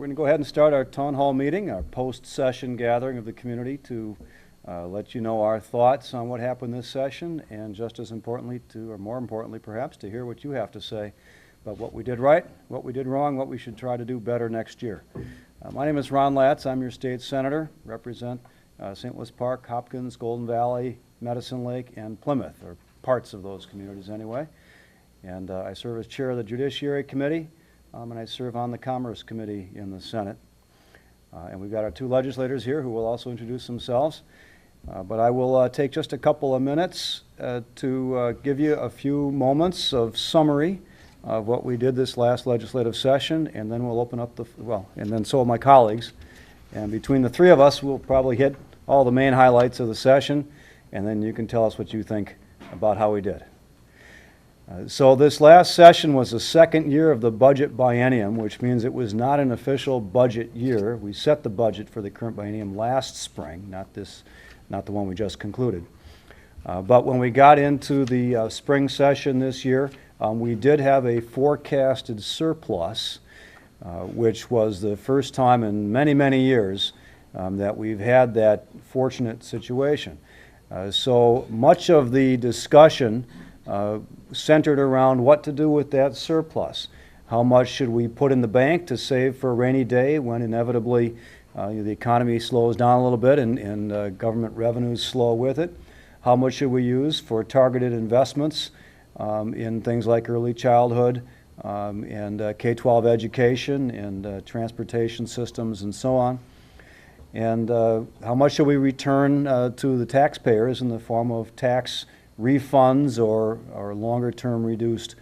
We're going to go ahead and start our town hall meeting, our post-session gathering of the community to let you know our thoughts on what happened this session, and just as importantly, or more importantly perhaps, to hear what you have to say about what we did right, what we did wrong, what we should try to do better next year. My name is Ron Latz. I'm your state senator, represent St. Louis Park, Hopkins, Golden Valley, Medicine Lake, and Plymouth, or parts of those communities anyway. And I serve as chair of the Judiciary Committee, and I serve on the Commerce Committee in the Senate. And we've got our two legislators here who will also introduce themselves. But I will take just a couple of minutes to give you a few moments of summary of what we did this last legislative session, and then we'll open up and then so will my colleagues. And between the three of us, we'll probably hit all the main highlights of the session, and then you can tell us what you think about how we did. So this last session was the second year of the budget biennium, which means it was not an official budget year. We set the budget for the current biennium last spring, not the one we just concluded. But when we got into the spring session this year, we did have a forecasted surplus, which was the first time in many, many years that we've had that fortunate situation. So much of the discussion centered around what to do with that surplus. How much should we put in the bank to save for a rainy day when inevitably the economy slows down a little bit and government revenues slow with it? How much should we use for targeted investments in things like early childhood and K-12 education and transportation systems and so on? And how much should we return to the taxpayers in the form of tax refunds or longer-term reduced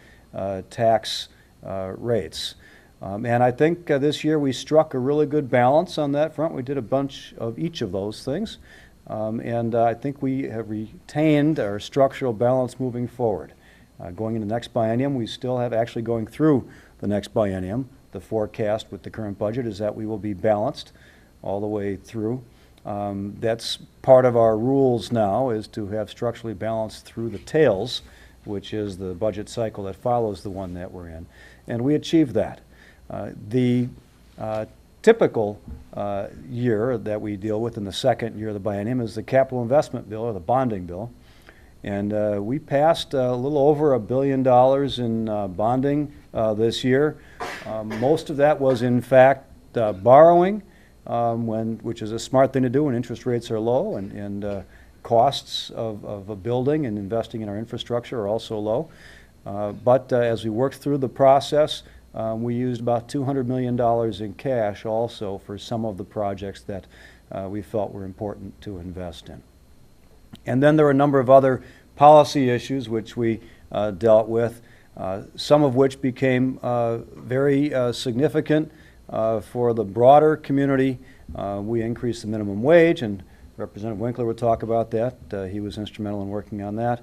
tax rates? And I think this year we struck a really good balance on that front. We did a bunch of each of those things. And I think we have retained our structural balance moving forward. Going into the next biennium, we still have, actually going through the next biennium, the forecast with the current budget is that we will be balanced all the way through. That's part of our rules now, is to have structurally balanced through the tails, which is the budget cycle that follows the one that we're in. And we achieved that. The typical year that we deal with in the second year of the biennium is the capital investment bill, or the bonding bill. And we passed a little over $1 billion in bonding this year. Most of that was, in fact, borrowing, which is a smart thing to do when interest rates are low and costs of a building and investing in our infrastructure are also low. But as we worked through the process, we used about $200 million in cash also for some of the projects that we felt were important to invest in. And then there were a number of other policy issues which we dealt with, some of which became very significant for the broader community. We increased the minimum wage, and Representative Winkler would talk about that. He was instrumental in working on that.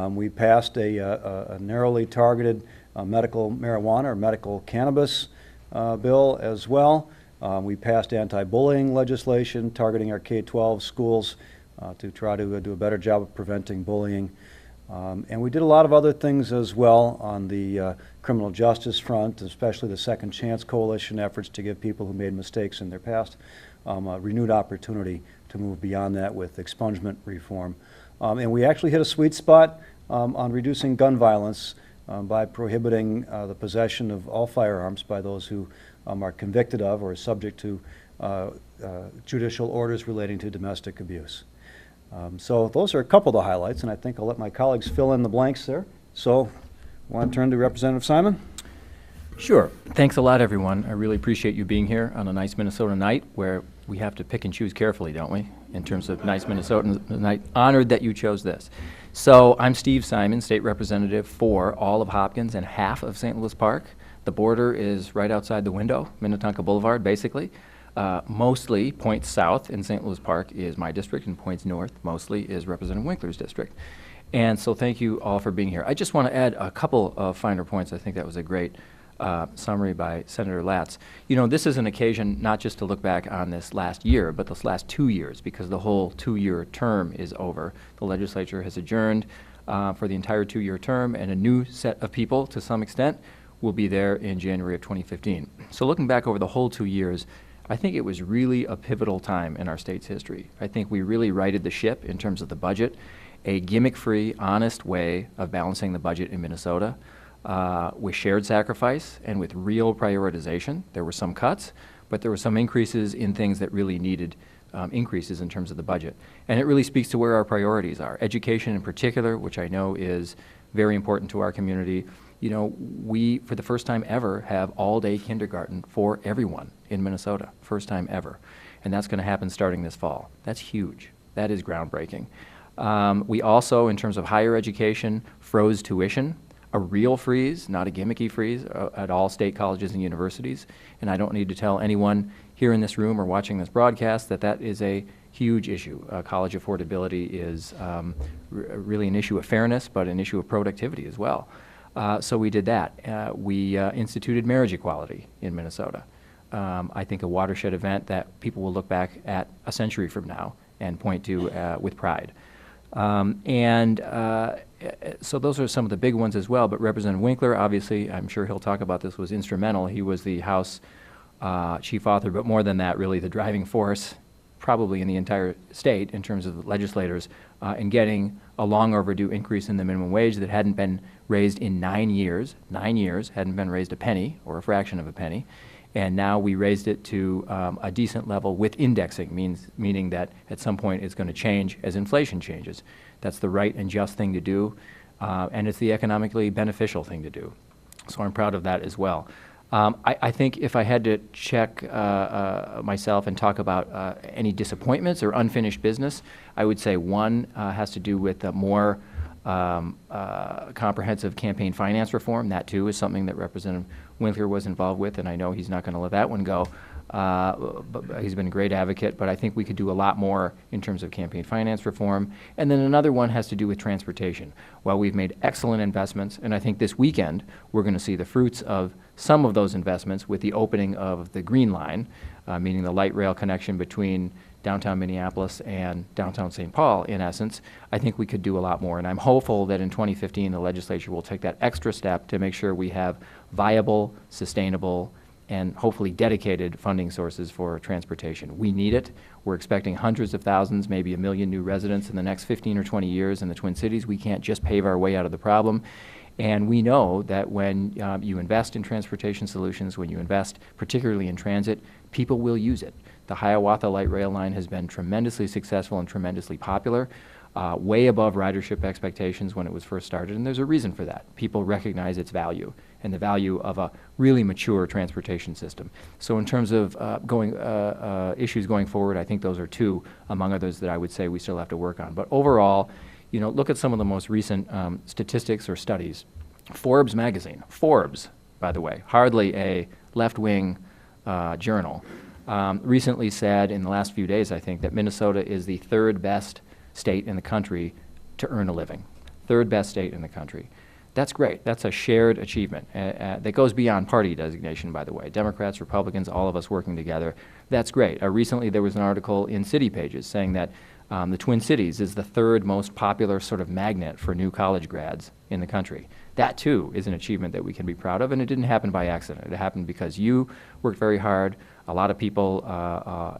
We passed a narrowly targeted medical marijuana or medical cannabis bill as well. We passed anti-bullying legislation targeting our K-12 schools to try to do a better job of preventing bullying. And we did a lot of other things as well on the criminal justice front, especially the Second Chance Coalition efforts to give people who made mistakes in their past a renewed opportunity to move beyond that with expungement reform. And we actually hit a sweet spot on reducing gun violence by prohibiting the possession of all firearms by those who are convicted of or are subject to judicial orders relating to domestic abuse. So those are a couple of the highlights, and I think I'll let my colleagues fill in the blanks there. So I want to turn to Representative Simon. Sure. Thanks a lot, everyone. I really appreciate you being here on a nice Minnesota night where we have to pick and choose carefully, don't we, in terms of nice Minnesota night. Honored that you chose this. So I'm Steve Simon, state representative for all of Hopkins and half of St. Louis Park. The border is right outside the window, Minnetonka Boulevard, basically. Mostly points south in St. Louis Park is my district, and points north mostly is Representative Winkler's district. And so thank you all for being here. I just want to add a couple of finer points. I think that was a great summary by Senator Latz. You know, this is an occasion not just to look back on this last year, but this last 2 years, because the whole 2-year term is over. The legislature has adjourned for the entire 2-year term, and a new set of people, to some extent, will be there in January of 2015. So looking back over the whole 2 years, I think it was really a pivotal time in our state's history. I think we really righted the ship in terms of the budget, a gimmick-free, honest way of balancing the budget in Minnesota with shared sacrifice and with real prioritization. There were some cuts, but there were some increases in things that really needed increases in terms of the budget. And it really speaks to where our priorities are. Education in particular, which I know is very important to our community. You know, we, for the first time ever, have all-day kindergarten for everyone in Minnesota. First time ever. And that's going to happen starting this fall. That's huge. That is groundbreaking. We also, in terms of higher education, froze tuition, a real freeze, not a gimmicky freeze, at all state colleges and universities. And I don't need to tell anyone here in this room or watching this broadcast that that is a huge issue. College affordability is really an issue of fairness, but an issue of productivity as well. So we did that. We instituted marriage equality in Minnesota. I think a watershed event that people will look back at a century from now and point to with pride. So those are some of the big ones as well, but Representative Winkler, obviously, I'm sure he'll talk about this, was instrumental. He was the House chief author, but more than that, really the driving force, probably in the entire state in terms of the legislators, in getting a long overdue increase in the minimum wage that hadn't been raised in 9 years. 9 years, hadn't been raised a penny or a fraction of a penny. And now we raised it to a decent level with indexing, meaning that at some point it's going to change as inflation changes. That's the right and just thing to do, and it's the economically beneficial thing to do. So I'm proud of that as well. I think if I had to check myself and talk about any disappointments or unfinished business, I would say one has to do with more comprehensive campaign finance reform. That too is something that Representative Winkler was involved with, and I know he's not going to let that one go. But he's been a great advocate, but I think we could do a lot more in terms of campaign finance reform. And then another one has to do with transportation. Well, we've made excellent investments, and I think this weekend we're going to see the fruits of some of those investments with the opening of the Green Line, meaning the light rail connection between downtown Minneapolis and downtown St. Paul, in essence. I think we could do a lot more, and I'm hopeful that in 2015 the legislature will take that extra step to make sure we have viable, sustainable, and hopefully dedicated funding sources for transportation. We need it. We're expecting hundreds of thousands, maybe 1 million new residents in the next 15 or 20 years in the Twin Cities. We can't just pave our way out of the problem. And we know that when you invest in transportation solutions, when you invest particularly in transit, people will use it. The Hiawatha Light Rail Line has been tremendously successful and tremendously popular, way above ridership expectations when it was first started, and there's a reason for that. People recognize its value and the value of a really mature transportation system. So in terms of issues going forward, I think those are two among others that I would say we still have to work on. But overall, you know, look at some of the most recent statistics or studies. Forbes magazine, Forbes, by the way, hardly a left-wing journal, recently said in the last few days, I think, that Minnesota is the third best state in the country to earn a living. Third best state in the country. That's great. That's a shared achievement that goes beyond party designation, by the way. Democrats, Republicans, all of us working together. That's great. Recently there was an article in City Pages saying that the Twin Cities is the third most popular sort of magnet for new college grads in the country. That too is an achievement that we can be proud of, and it didn't happen by accident. It happened because you worked very hard. A lot of people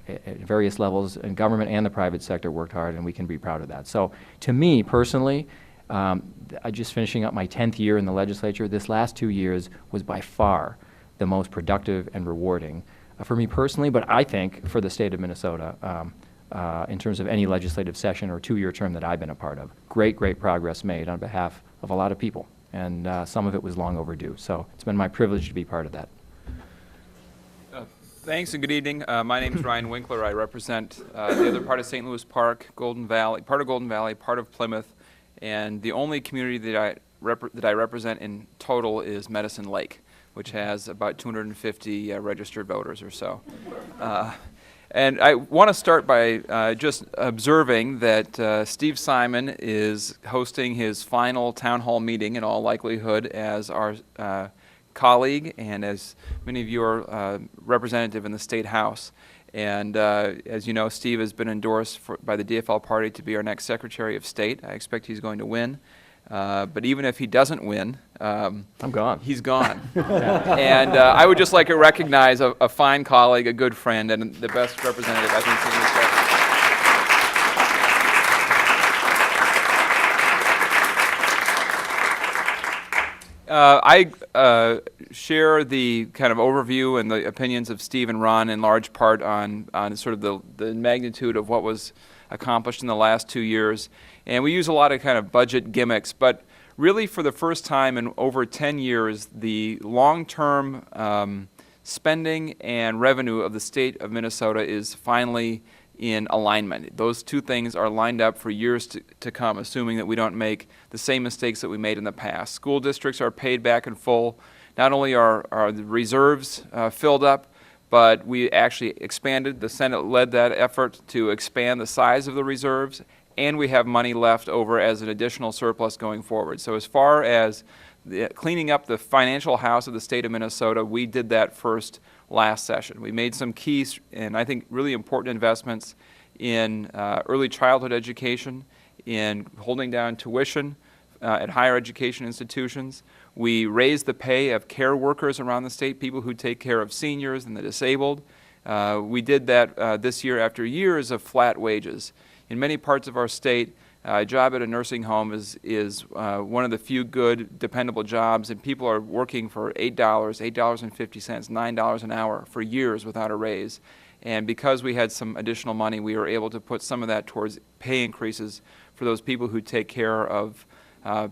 at various levels in government and the private sector worked hard, and we can be proud of that. So to me personally, I just finishing up my 10th year in the legislature, this last 2 years was by far the most productive and rewarding for me personally, but I think for the state of Minnesota in terms of any legislative session or 2-year term that I've been a part of. Great, great progress made on behalf of a lot of people, and some of it was long overdue. So it's been my privilege to be part of that. Thanks and good evening. My name is Ryan Winkler. I represent the other part of St. Louis Park, Golden Valley, part of Plymouth, and the only community that I represent in total is Medicine Lake, which has about 250 registered voters or so. And I want to start by just observing that Steve Simon is hosting his final town hall meeting in all likelihood as our colleague and as many of you are representative in the State House. And as you know, Steve has been endorsed by the DFL party to be our next Secretary of State. I expect he's going to win. But even if he doesn't win, I'm gone. he's gone. And I would just like to recognize a fine colleague, a good friend, and the best representative I think St. Louis Park. I share the kind of overview and the opinions of Steve and Ron in large part on sort of the magnitude of what was accomplished in the last 2 years. And we use a lot of kind of budget gimmicks, but really for the first time in over 10 years, the long-term spending and revenue of the state of Minnesota is finally in alignment. Those two things are lined up for years to come, assuming that we don't make the same mistakes that we made in the past. School districts are paid back in full. Not only are the reserves filled up, but we actually expanded. The Senate led that effort to expand the size of the reserves, and we have money left over as an additional surplus going forward. So as far as cleaning up the financial house of the state of Minnesota, we did that first last session. We made some key and I think really important investments in early childhood education, in holding down tuition at higher education institutions. We raised the pay of care workers around the state, people who take care of seniors and the disabled. We did that this year after years of flat wages. In many parts of our state, a job at a nursing home is one of the few good, dependable jobs, and people are working for $8, $8.50, $9 an hour for years without a raise. And because we had some additional money, we were able to put some of that towards pay increases for those people who take care of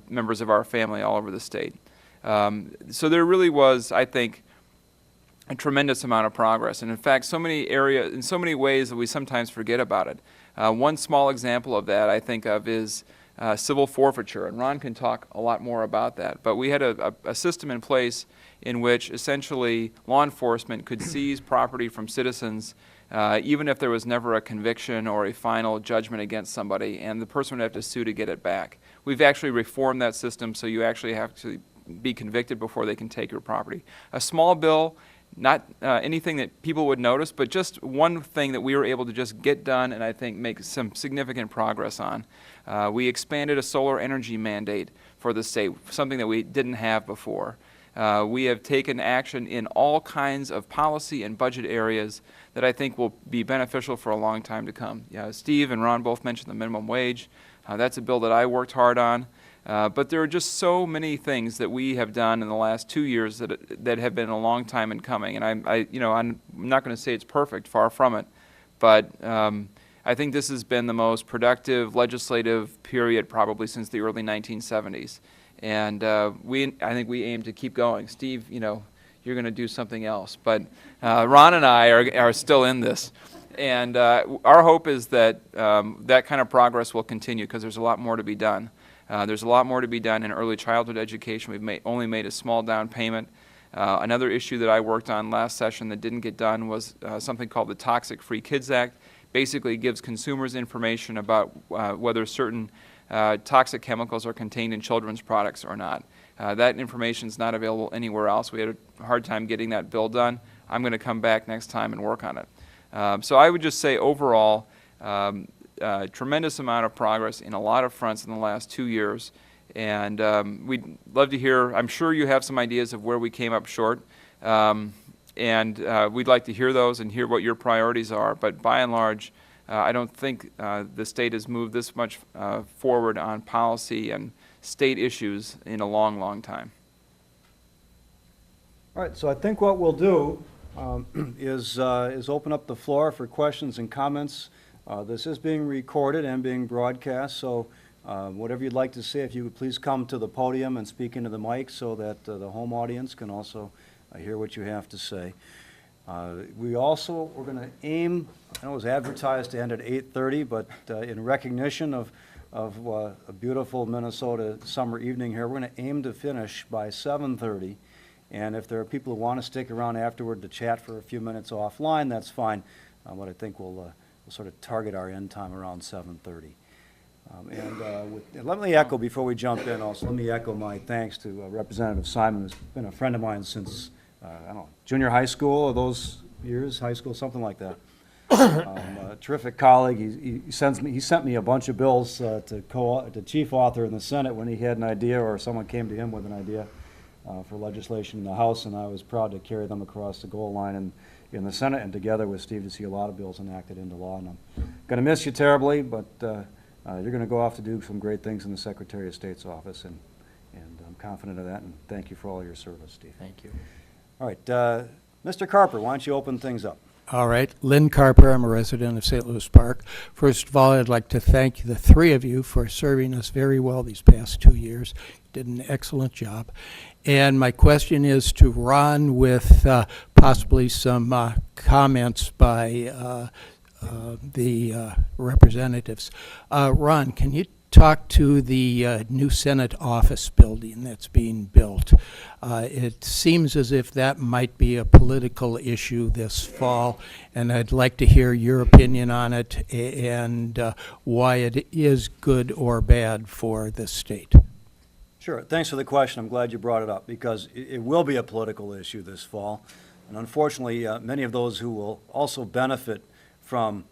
members of our family all over the state. So there really was, I think, a tremendous amount of progress. And in fact, so many areas, in so many ways that we sometimes forget about it. One small example of that I think of is civil forfeiture, and Ron can talk a lot more about that. But we had a system in place in which essentially law enforcement could seize property from citizens even if there was never a conviction or a final judgment against somebody, and the person would have to sue to get it back. We've actually reformed that system so you actually have to be convicted before they can take your property. A small bill, not anything that people would notice, but just one thing that we were able to just get done and I think make some significant progress on. We expanded a solar energy mandate for the state, something that we didn't have before. We have taken action in all kinds of policy and budget areas that I think will be beneficial for a long time to come. Steve and Ron both mentioned the minimum wage. That's a bill that I worked hard on. But there are just so many things that we have done in the last 2 years that have been a long time in coming. And I'm not going to say it's perfect, far from it. But I think this has been the most productive legislative period probably since the early 1970s. And I think we aim to keep going. Steve, you're going to do something else. But Ron and I are still in this. And our hope is that that kind of progress will continue because there's a lot more to be done. There's a lot more to be done in early childhood education. We've only made a small down payment. Another issue that I worked on last session that didn't get done was something called the Toxic Free Kids Act. Basically gives consumers information about whether certain toxic chemicals are contained in children's products or not. That information is not available anywhere else. We had a hard time getting that bill done. I'm going to come back next time and work on it. So I would just say overall, tremendous amount of progress in a lot of fronts in the last 2 years. And we'd love to hear, I'm sure you have some ideas of where we came up short. And we'd like to hear those and hear what your priorities are. But by and large, I don't think the state has moved this much forward on policy and state issues in a long, long time. All right, so I think what we'll do is open up the floor for questions and comments. This is being recorded and being broadcast, so whatever you'd like to say, if you would please come to the podium and speak into the mic so that the home audience can also hear what you have to say. We're going to aim, I know it was advertised to end at 8:30, but in recognition of a beautiful Minnesota summer evening here, we're going to aim to finish by 7:30. And if there are people who want to stick around afterward to chat for a few minutes offline, that's fine. But I think we'll sort of target our end time around 7:30. And let me echo, before we jump in also, let me echo my thanks to Representative Simon, who's been a friend of mine since, I don't know, junior high school, or those years, high school, something like that. A terrific colleague. He sent me a bunch of bills to chief author in the Senate when he had an idea or someone came to him with an idea for legislation in the House, and I was proud to carry them across the goal line in the Senate, and together with Steve to see a lot of bills enacted into law. And I'm going to miss you terribly, but you're going to go off to do some great things in the Secretary of State's office, and I'm confident of that, and thank you for all your service, Steve. Thank you. All right, Mr. Carper, why don't you open things up? All right. Lynn Carper, I'm a resident of St. Louis Park. First of all, I'd like to thank the three of you for serving us very well these past 2 years. You did an excellent job. And my question is to Ron with possibly some comments by the representatives. Ron, can you talk to the new Senate office building that's being built? It seems as if that might be a political issue this fall, and I'd like to hear your opinion on it and why it is good or bad for the state. Sure. Thanks for the question. I'm glad you brought it up because it will be a political issue this fall. And unfortunately, many of those who will also benefit from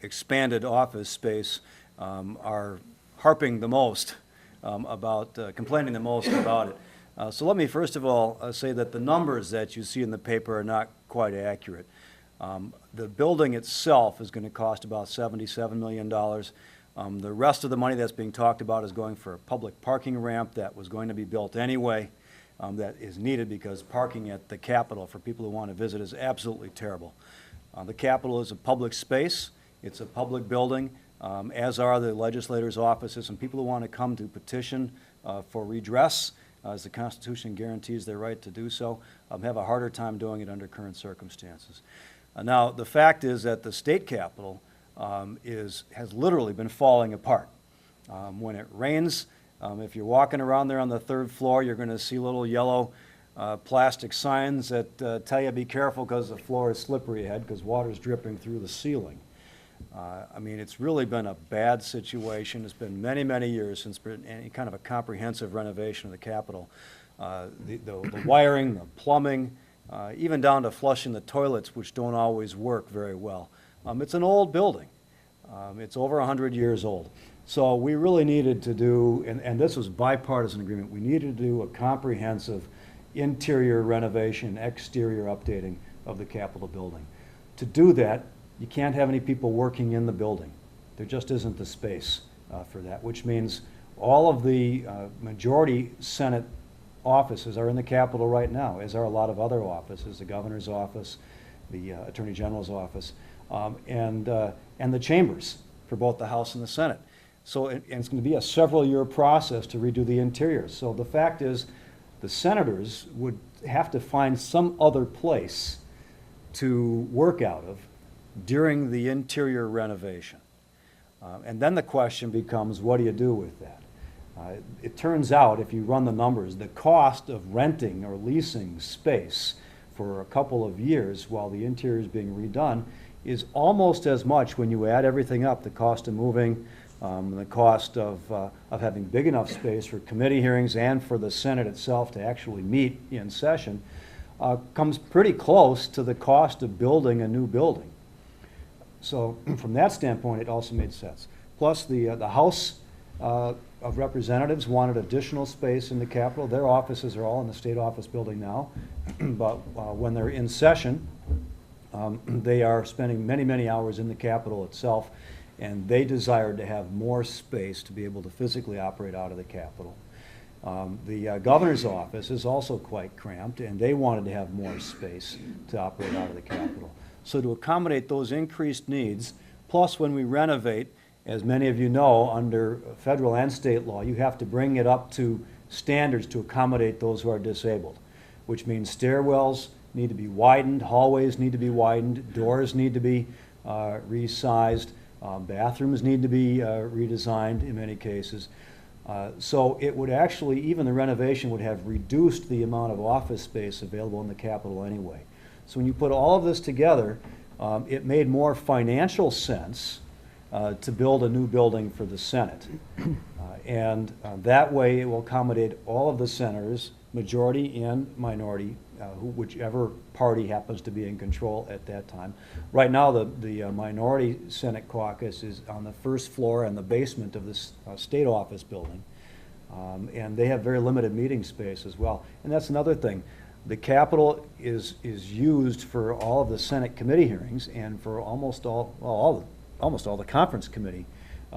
expanded office space are harping the most complaining the most about it. So let me first of all say that the numbers that you see in the paper are not quite accurate. The building itself is going to cost about $77 million. The rest of the money that's being talked about is going for a public parking ramp that was going to be built anyway, that is needed because parking at the Capitol for people who want to visit is absolutely terrible. The Capitol is a public space. It's a public building, as are the legislators' offices, and people who want to come to petition for redress, as the Constitution guarantees their right to do so, have a harder time doing it under current circumstances. Now, the fact is that the state capitol has literally been falling apart. When it rains, if you're walking around there on the third floor, you're going to see little yellow plastic signs that tell you be careful because the floor is slippery ahead because water's dripping through the ceiling. I mean, it's really been a bad situation. It's been many, many years since any kind of a comprehensive renovation of the Capitol. The wiring, the plumbing, even down to flushing the toilets, which don't always work very well. It's an old building. It's over 100 years old. So we really needed to do, and this was bipartisan agreement, we needed to do a comprehensive interior renovation, exterior updating of the Capitol building. To do that, you can't have any people working in the building. There just isn't the space for that, which means all of the majority Senate offices are in the Capitol right now, as are a lot of other offices, the governor's office, the attorney general's office, and the chambers for both the House and the Senate. So and it's going to be a several-year process to redo the interior. So the fact is the senators would have to find some other place to work out of during the interior renovation. And then the question becomes, what do you do with that? It turns out, if you run the numbers, the cost of renting or leasing space for a couple of years while the interior is being redone is almost as much when you add everything up, the cost of moving, the cost of having big enough space for committee hearings and for the Senate itself to actually meet in session, comes pretty close to the cost of building a new building. So from that standpoint, it also made sense. Plus, the House of Representatives wanted additional space in the Capitol. Their offices are all in the State Office building now, but when they're in session, they are spending many, many hours in the Capitol itself, and they desired to have more space to be able to physically operate out of the Capitol. The governor's office is also quite cramped, and they wanted to have more space to operate out of the Capitol. So to accommodate those increased needs, plus when we renovate, as many of you know, under federal and state law, you have to bring it up to standards to accommodate those who are disabled, which means stairwells need to be widened, hallways need to be widened, doors need to be resized, bathrooms need to be redesigned in many cases. So it would actually, even the renovation would have reduced the amount of office space available in the Capitol anyway. So when you put all of this together, it made more financial sense to build a new building for the Senate. And that way, it will accommodate all of the senators, majority and minority, whichever party happens to be in control at that time. Right now, the minority Senate caucus is on the first floor and the basement of this state office building. And they have very limited meeting space as well. And that's another thing. The Capitol is used for all of the Senate committee hearings and for almost all the conference committee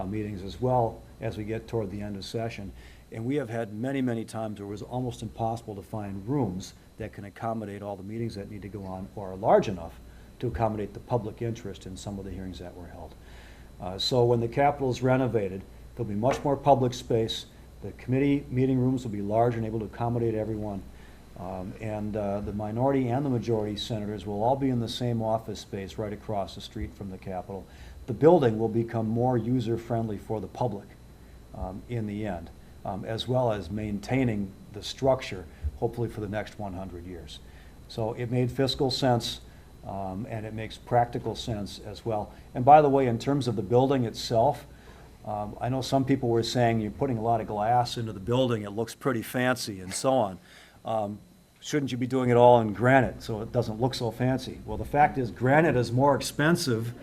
meetings as well as we get toward the end of session. And we have had many, many times where it was almost impossible to find rooms that can accommodate all the meetings that need to go on or are large enough to accommodate the public interest in some of the hearings that were held. So when the Capitol is renovated, there'll be much more public space. The committee meeting rooms will be large and able to accommodate everyone. And the minority and the majority senators will all be in the same office space right across the street from the Capitol. The building will become more user-friendly for the public in the end, as well as maintaining the structure, hopefully for the next 100 years. So it made fiscal sense, and it makes practical sense as well. And by the way, in terms of the building itself, I know some people were saying you're putting a lot of glass into the building, it looks pretty fancy and so on. Shouldn't you be doing it all in granite so it doesn't look so fancy? Well, the fact is granite is more expensive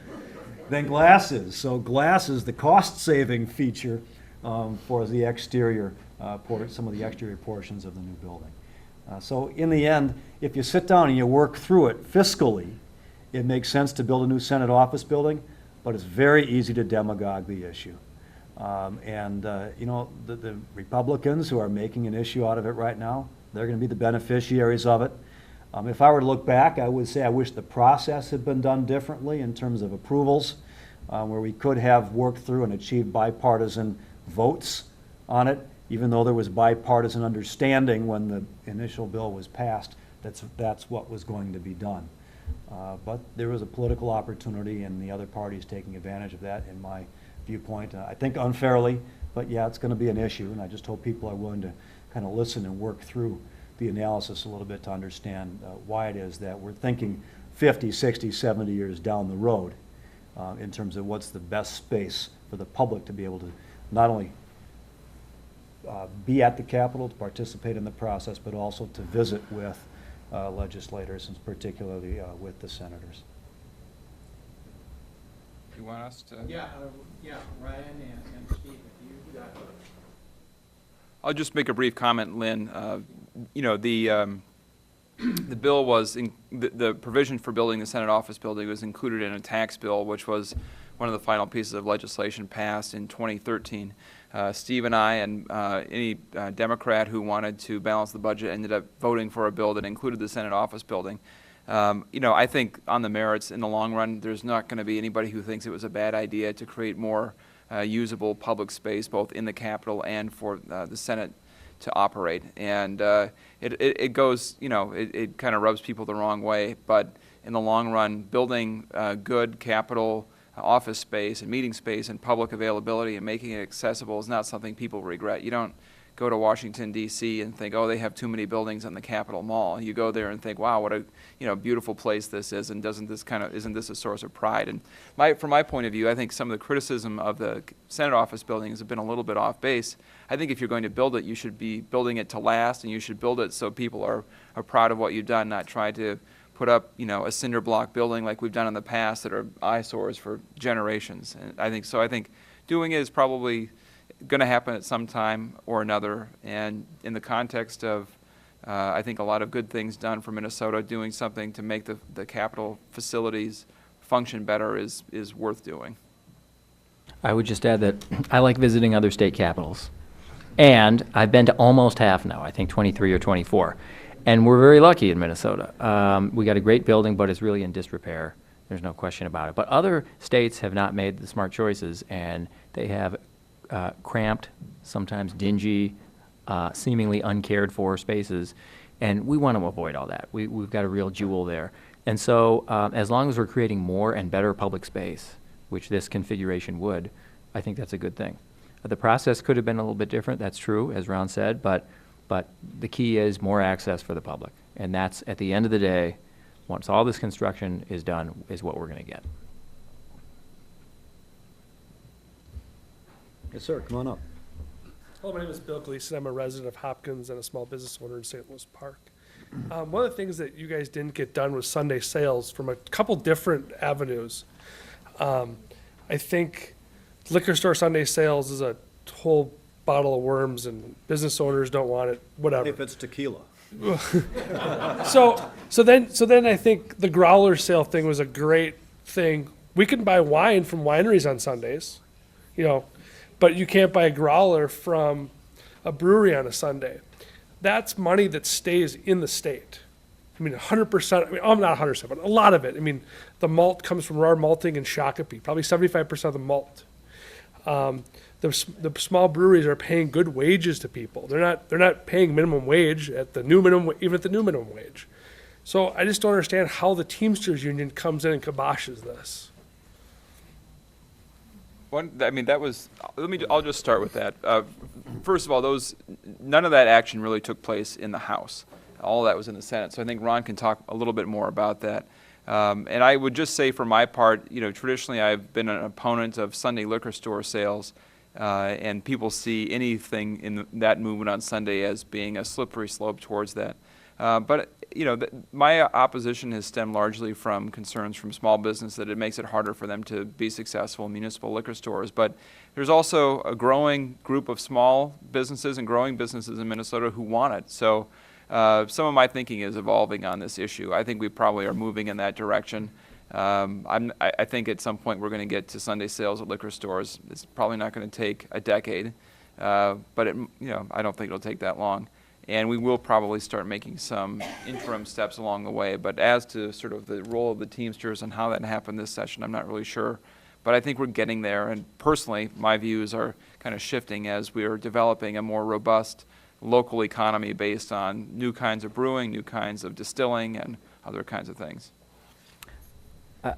than glass is. So glass is the cost-saving feature for the exterior, some of the exterior portions of the new building. So in the end, if you sit down and you work through it fiscally, it makes sense to build a new Senate office building, but it's very easy to demagogue the issue. You know, the Republicans who are making an issue out of it right now, they're going to be the beneficiaries of it. If I were to look back, I would say I wish the process had been done differently in terms of approvals, where we could have worked through and achieved bipartisan votes on it, even though there was bipartisan understanding when the initial bill was passed, that's what was going to be done. But there was a political opportunity and the other parties taking advantage of that, in my viewpoint. I think unfairly, but yeah, it's going to be an issue, and I just hope people are willing to kind of listen and work through the analysis a little bit to understand why it is that we're thinking 50, 60, 70 years down the road in terms of what's the best space for the public to be able to not only be at the Capitol to participate in the process, but also to visit with legislators, and particularly with the senators. You want us to? Yeah, Ryan and Steve, if you got it. I'll just make a brief comment, Lynn. You know, the bill was, the provision for building the Senate office building was included in a tax bill, which was one of the final pieces of legislation passed in 2013. Steve and I and any Democrat who wanted to balance the budget ended up voting for a bill that included the Senate office building. You know, I think on the merits, in the long run, there's not going to be anybody who thinks it was a bad idea to create more usable public space, both in the Capitol and for the Senate to operate. And it goes, you know, it kind of rubs people the wrong way, but in the long run, building good Capitol office space and meeting space and public availability and making it accessible is not something people regret. You don't go to Washington, D.C. and think, oh, they have too many buildings on the Capitol Mall. You go there and think, wow, what a beautiful place this is, and isn't this a source of pride? And from my point of view, I think some of the criticism of the Senate office buildings have been a little bit off base. I think if you're going to build it, you should be building it to last, and you should build it so people are proud of what you've done, not try to put up, a cinder block building like we've done in the past that are eyesores for generations. And I think doing it is probably going to happen at some time or another. And in the context of, I think a lot of good things done for Minnesota, doing something to make the Capitol facilities function better is worth doing. I would just add that I like visiting other state capitals. And I've been to almost half now, I think 23 or 24. And we're very lucky in Minnesota. We got a great building, but it's really in disrepair. There's no question about it. But other states have not made the smart choices, and they have cramped, sometimes dingy, seemingly uncared for spaces. And we want to avoid all that. We've got a real jewel there. And so as long as we're creating more and better public space, which this configuration would, I think that's a good thing. The process could have been a little bit different, that's true, as Ron said, but the key is more access for the public. And that's, at the end of the day, once all this construction is done, is what we're going to get. Yes, sir, come on up. Hello, my name is Bill Gleason. I'm a resident of Hopkins and a small business owner in St. Louis Park. One of the things that you guys didn't get done was Sunday sales from a couple different avenues. I think liquor store Sunday sales is a whole bottle of worms, and business owners don't want it, whatever. If it's tequila. So then I think the growler sale thing was a great thing. We can buy wine from wineries on Sundays, but you can't buy a growler from a brewery on a Sunday. That's money that stays in the state. 100%, I'm not 100%, but a lot of it. The malt comes from our malting in Shakopee, probably 75% of the malt. The small breweries are paying good wages to people. They're not paying minimum wage at the new minimum, even at the new minimum wage. So I just don't understand how the Teamsters Union comes in and kiboshes this. I'll just start with that. First of all, none of that action really took place in the House. All of that was in the Senate. So I think Ron can talk a little bit more about that. And I would just say for my part, traditionally I've been an opponent of Sunday liquor store sales, and people see anything in that movement on Sunday as being a slippery slope towards that. But my opposition has stemmed largely from concerns from small business that it makes it harder for them to be successful in municipal liquor stores. But there's also a growing group of small businesses and growing businesses in Minnesota who want it. So some of my thinking is evolving on this issue. I think we probably are moving in that direction. I think at some point we're going to get to Sunday sales at liquor stores. It's probably not going to take a decade, but I don't think it'll take that long. And we will probably start making some interim steps along the way. But as to sort of the role of the Teamsters and how that happened this session, I'm not really sure. But I think we're getting there. And personally, my views are kind of shifting as we are developing a more robust local economy based on new kinds of brewing, new kinds of distilling, and other kinds of things.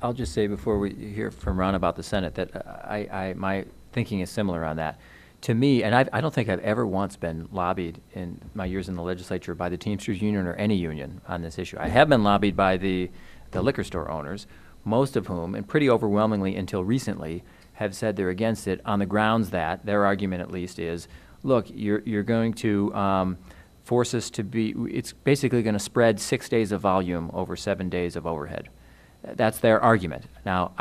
I'll just say before we hear from Ron about the Senate that my thinking is similar on that. To me, and I don't think I've ever once been lobbied in my years in the legislature by the Teamsters Union or any union on this issue. I have been lobbied by the liquor store owners, most of whom, and pretty overwhelmingly until recently, have said they're against it on the grounds that, their argument at least is, look, you're going to force us to be, it's basically going to spread 6 days of volume over 7 days of overhead. That's their argument. Now,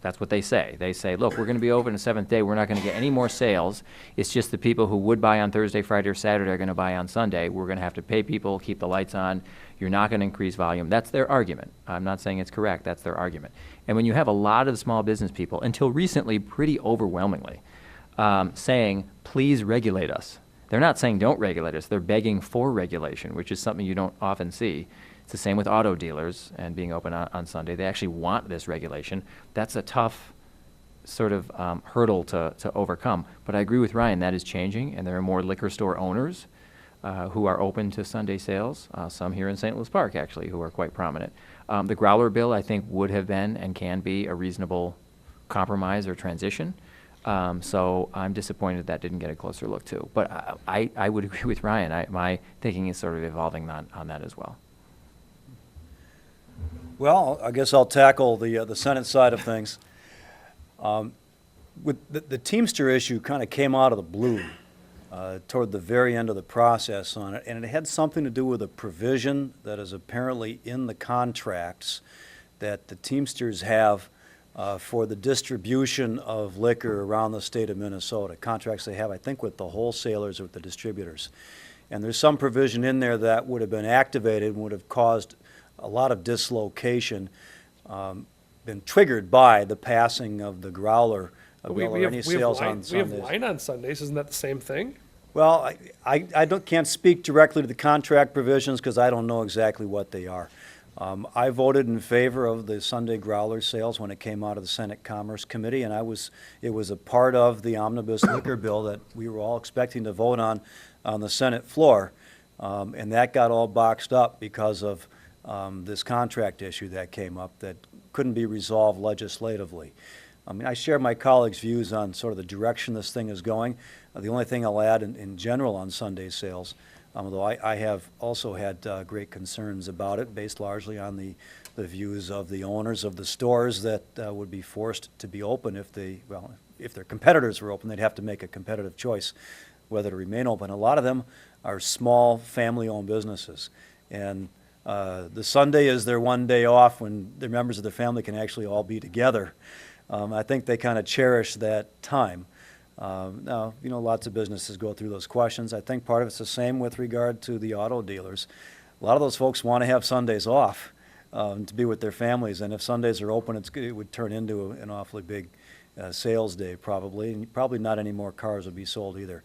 that's what they say. They say, look, we're going to be open the seventh day. We're not going to get any more sales. It's just the people who would buy on Thursday, Friday, or Saturday are going to buy on Sunday. We're going to have to pay people, keep the lights on. You're not going to increase volume. That's their argument. I'm not saying it's correct. That's their argument. And when you have a lot of small business people, until recently, pretty overwhelmingly, saying, please regulate us. They're not saying don't regulate us. They're begging for regulation, which is something you don't often see. It's the same with auto dealers and being open on Sunday. They actually want this regulation. That's a tough sort of hurdle to overcome. But I agree with Ryan, that is changing, and there are more liquor store owners who are open to Sunday sales, some here in St. Louis Park, actually, who are quite prominent. The growler bill, I think, would have been and can be a reasonable compromise or transition. So I'm disappointed that didn't get a closer look, too. But I would agree with Ryan. My thinking is sort of evolving on that as well. Well, I guess I'll tackle the Senate side of things. With the Teamster issue kind of came out of the blue toward the very end of the process on it, and it had something to do with a provision that is apparently in the contracts that the Teamsters have for the distribution of liquor around the state of Minnesota. Contracts they have, I think, with the wholesalers or with the distributors. And there's some provision in there that would have been activated and would have caused a lot of dislocation, been triggered by the passing of the growler bill or any sales on Sundays. We have wine on Sundays. Isn't that the same thing? Well, I can't speak directly to the contract provisions because I don't know exactly what they are. I voted in favor of the Sunday growler sales when it came out of the Senate Commerce Committee, and it was a part of the omnibus liquor bill that we were all expecting to vote on the Senate floor, and that got all boxed up because of this contract issue that came up that couldn't be resolved legislatively. I share my colleagues' views on sort of the direction this thing is going. The only thing I'll add in general on Sunday sales, although I have also had great concerns about it, based largely on the views of the owners of the stores that would be forced to be open if they, well, if their competitors were open, they'd have to make a competitive choice whether to remain open. A lot of them are small, family-owned businesses. And the Sunday is their one day off when the members of their family can actually all be together. I think they kind of cherish that time. Now, lots of businesses go through those questions. I think part of it's the same with regard to the auto dealers. A lot of those folks want to have Sundays off to be with their families, and if Sundays are open, it would turn into an awfully big sales day probably, and probably not any more cars would be sold either.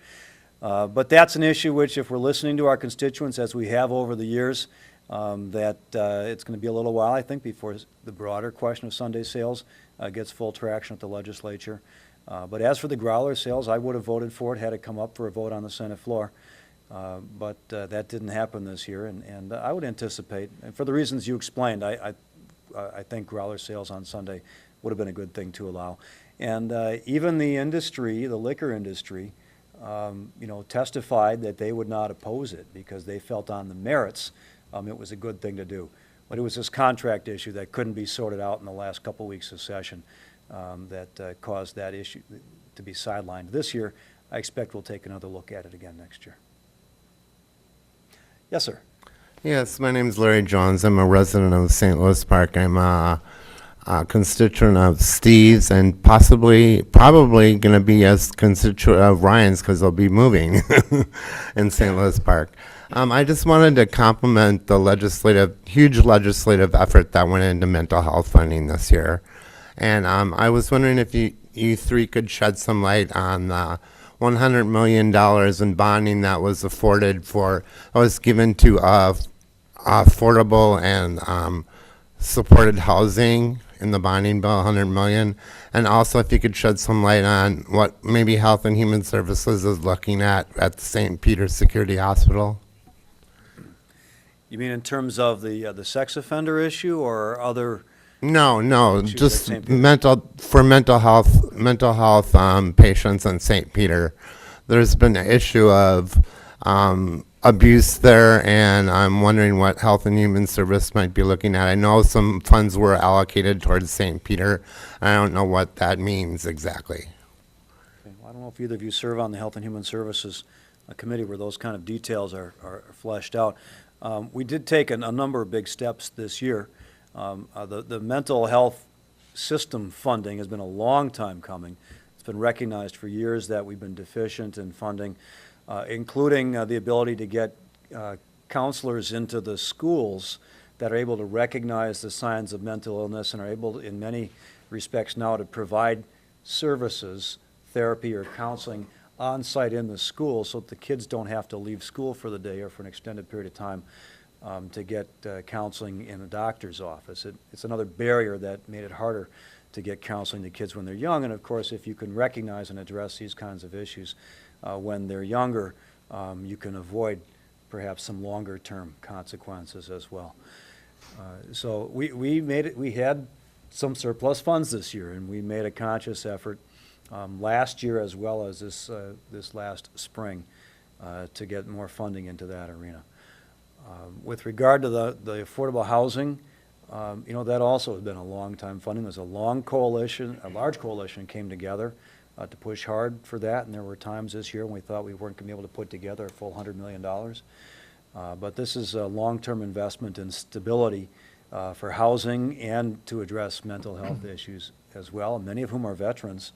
But that's an issue which, if we're listening to our constituents as we have over the years, that it's going to be a little while, I think, before the broader question of Sunday sales gets full traction at the legislature. But as for the growler sales, I would have voted for it had it come up for a vote on the Senate floor. But that didn't happen this year, and I would anticipate, and for the reasons you explained, I think growler sales on Sunday would have been a good thing to allow. And even the industry, the liquor industry, testified that they would not oppose it because they felt on the merits it was a good thing to do. But it was this contract issue that couldn't be sorted out in the last couple weeks of session that caused that issue to be sidelined. This year, I expect we'll take another look at it again next year. Yes, sir. Yes, my name is Larry Jones. I'm a resident of St. Louis Park. I'm a constituent of Steve's and probably going to be a constituent of Ryan's because they'll be moving in St. Louis Park. I just wanted to compliment the huge legislative effort that went into mental health funding this year. And I was wondering if you three could shed some light on the $100 million in bonding that was given to affordable and supported housing in the bonding bill, $100 million. And also if you could shed some light on what maybe Health and Human Services is looking at the St. Peter's Security Hospital. You mean in terms of the sex offender issue or other? No, issues just at St. Peter? mental health patients in St. Peter. There's been an issue of abuse there, and I'm wondering what Health and Human Service might be looking at. I know some funds were allocated towards St. Peter. I don't know what that means exactly. Okay, well, I don't know if either of you serve on the Health and Human Services committee where those kind of details are fleshed out. We did take a number of big steps this year. The mental health system funding has been a long time coming. It's been recognized for years that we've been deficient in funding, including the ability to get counselors into the schools that are able to recognize the signs of mental illness and are able, in many respects now, to provide services, therapy or counseling on-site in the school so that the kids don't have to leave school for the day or for an extended period of time to get counseling in a doctor's office. It's another barrier that made it harder to get counseling to kids when they're young. And of course, if you can recognize and address these kinds of issues when they're younger, you can avoid perhaps some longer-term consequences as well. So we had some surplus funds this year, and we made a conscious effort last year as well as this last spring to get more funding into that arena. With regard to the affordable housing, that also has been a long time funding. There's a large coalition came together to push hard for that, and there were times this year when we thought we weren't going to be able to put together a full $100 million. But this is a long-term investment in stability for housing and to address mental health issues as well, many of whom are veterans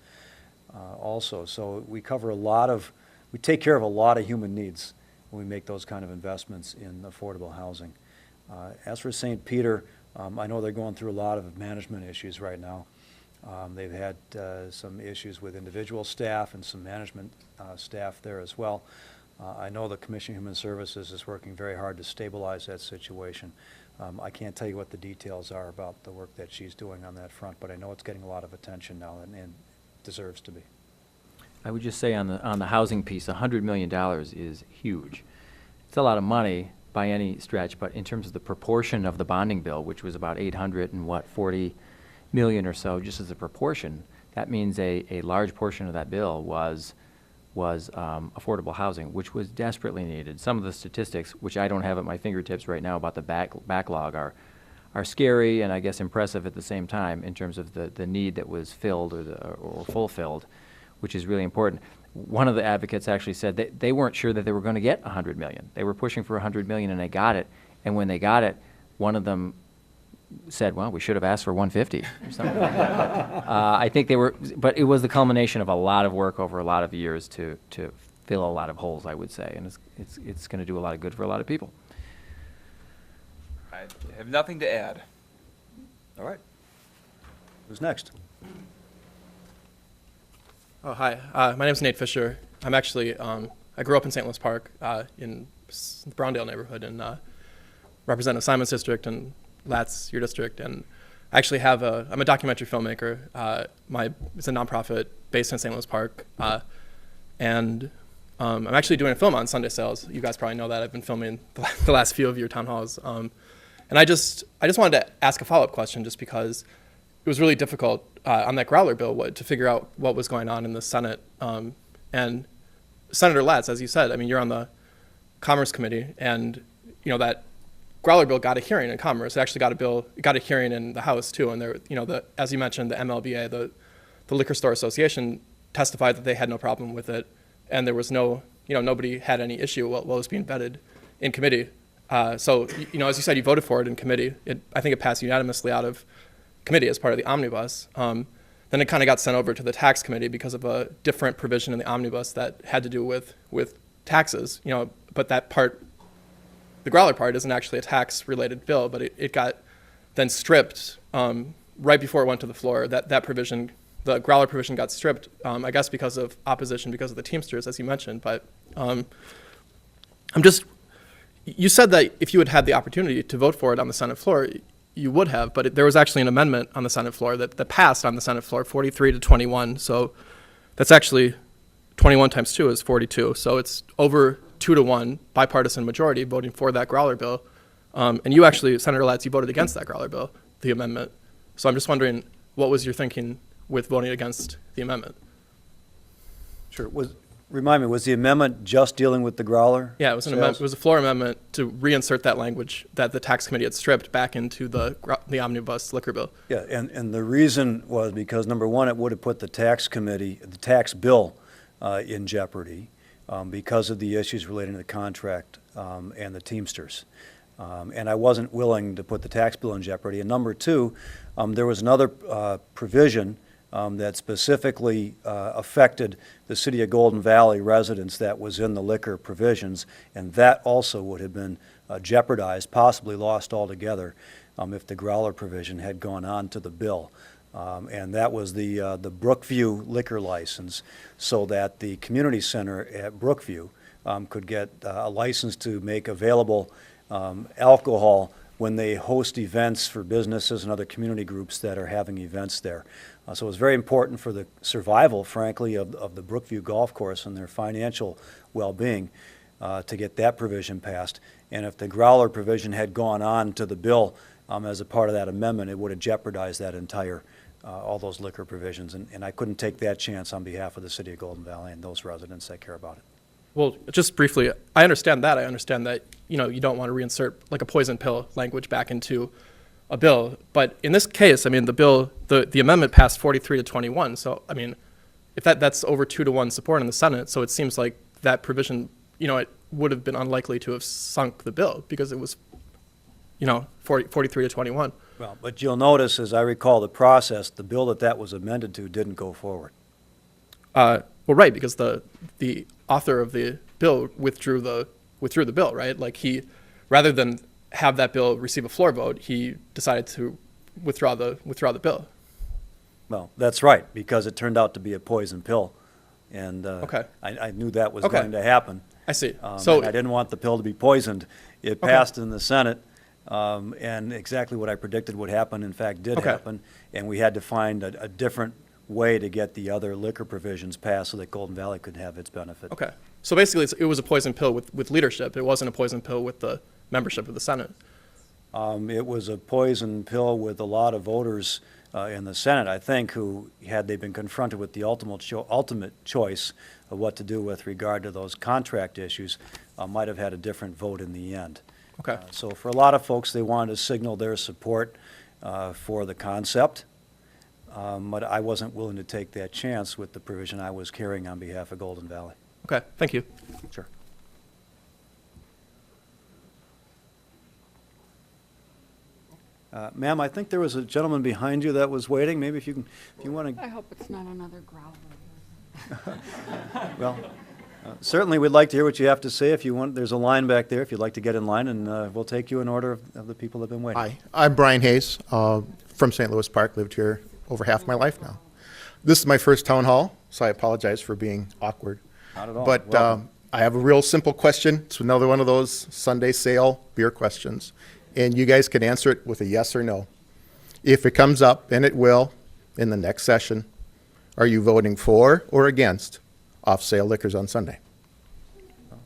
also. So we take care of a lot of human needs when we make those kind of investments in affordable housing. As for St. Peter, I know they're going through a lot of management issues right now. They've had some issues with individual staff and some management staff there as well. I know the Commission on Human Services is working very hard to stabilize that situation. I can't tell you what the details are about the work that she's doing on that front, but I know it's getting a lot of attention now and deserves to be. I would just say on the housing piece, $100 million is huge. It's a lot of money by any stretch, but in terms of the proportion of the bonding bill, which was about $840 million or so, just as a proportion, that means a large portion of that bill was affordable housing, which was desperately needed. Some of the statistics, which I don't have at my fingertips right now about the backlog, are are scary and I guess impressive at the same time in terms of the need that was filled or fulfilled, which is really important. One of the advocates actually said that they weren't sure that they were going to get 100 million. They were pushing for 100 million and they got it. And when they got it, one of them said, well, we should have asked for 150 or something like that. I think they were, but it was the culmination of a lot of work over a lot of years to fill a lot of holes, I would say, and it's going to do a lot of good for a lot of people. I have nothing to add. All right. Who's next? Oh, hi. My name's Nate Fisher. I'm actually, I grew up in St. Louis Park in the Browndale neighborhood and represent Simon's district and Latz, your district. And I actually I'm a documentary filmmaker. It's a nonprofit based in St. Louis Park. And I'm actually doing a film on Sunday sales. You guys probably know that. I've been filming the last few of your town halls. And I just wanted to ask a follow-up question just because it was really difficult on that growler bill to figure out what was going on in the Senate. And Senator Latz, as you said, I mean, you're on the Commerce Committee, and that growler bill got a hearing in Commerce. It actually got a hearing in the House too. And there, as you mentioned, the MLBA, the Liquor Store Association, testified that they had no problem with it, and there was nobody had any issue while it was being vetted in committee. So as you said, you voted for it in committee. I think it passed unanimously out of committee as part of the omnibus. Then it kind of got sent over to the tax committee because of a different provision in the omnibus that had to do with taxes. But that part, the growler part, isn't actually a tax-related bill, but it got then stripped right before it went to the floor. That provision, the growler provision, got stripped, I guess because of opposition, because of the Teamsters, as you mentioned. But you said that if you had had the opportunity to vote for it on the Senate floor, you would have, but there was actually an amendment on the Senate floor that passed on the Senate floor, 43 to 21. So that's actually 21 times 2 is 42. So it's over 2 to 1 bipartisan majority voting for that growler bill. And you actually, Senator Latz, you voted against that growler bill, the amendment. So I'm just wondering, what was your thinking with voting against the amendment? Sure. Remind me, was the amendment just dealing with the growler? Yeah, it was an amendment. It was a floor amendment to reinsert that language that the tax committee had stripped back into the omnibus liquor bill. Yeah, and the reason was because, number one, it would have put the tax bill in jeopardy because of the issues relating to the contract and the Teamsters. And I wasn't willing to put the tax bill in jeopardy. And number two, there was another provision that specifically affected the city of Golden Valley residents that was in the liquor provisions, and that also would have been jeopardized, possibly lost altogether, if the growler provision had gone on to the bill. And that was the Brookview liquor license, so that the community center at Brookview could get a license to make available alcohol when they host events for businesses and other community groups that are having events there. So it was very important for the survival, frankly, of the Brookview Golf Course and their financial well-being to get that provision passed. And if the growler provision had gone on to the bill as a part of that amendment, it would have jeopardized that entire, all those liquor provisions. And I couldn't take that chance on behalf of the city of Golden Valley and those residents that care about it. Well, just briefly, I understand that. I understand that, you don't want to reinsert like a poison pill language back into a bill. But in this case, I mean, the amendment passed 43 to 21. So, I mean, if that's over 2 to 1 support in the Senate, so it seems like that provision, it would have been unlikely to have sunk the bill because it was, 43 to 21. Well, but you'll notice, as I recall the process, the bill that was amended to didn't go forward. Well, right, because the author of the bill withdrew the bill, right? Like rather than have that bill receive a floor vote, he decided to withdraw the bill. Well, that's right, because it turned out to be a poison pill, and Okay. I knew that was Okay. going to happen. I see. So I didn't want the pill to be poisoned. It passed in the Senate, and exactly what I predicted would happen, in fact, did Okay. happen, and we had to find a different way to get the other liquor provisions passed so that Golden Valley could have its benefit. Okay. So basically, it was a poison pill with leadership. It wasn't a poison pill with the membership of the Senate. It was a poison pill with a lot of voters in the Senate, I think, who, had they been confronted with the ultimate choice of what to do with regard to those contract issues, might have had a different vote in the end. Okay. So for a lot of folks, they wanted to signal their support for the concept, but I wasn't willing to take that chance with the provision I was carrying on behalf of Golden Valley. Okay, thank you. Sure. Ma'am, I think there was a gentleman behind you that was waiting. Maybe if you want I hope it's not another growler. to, well, certainly we'd like to hear what you have to say. If you want, there's a line back there if you'd like to get in line, and we'll take you in order of the people that have been waiting. Hi, I'm Brian Hayes, from St. Louis Park, lived here over half my life now. This is my first town hall, so I apologize for being awkward. Not at all. But Welcome. I have a real simple question. It's another one of those Sunday sale beer questions, and you guys can answer it with a yes or no. If it comes up, and it will, in the next session, are you voting for or against off-sale liquors on Sunday?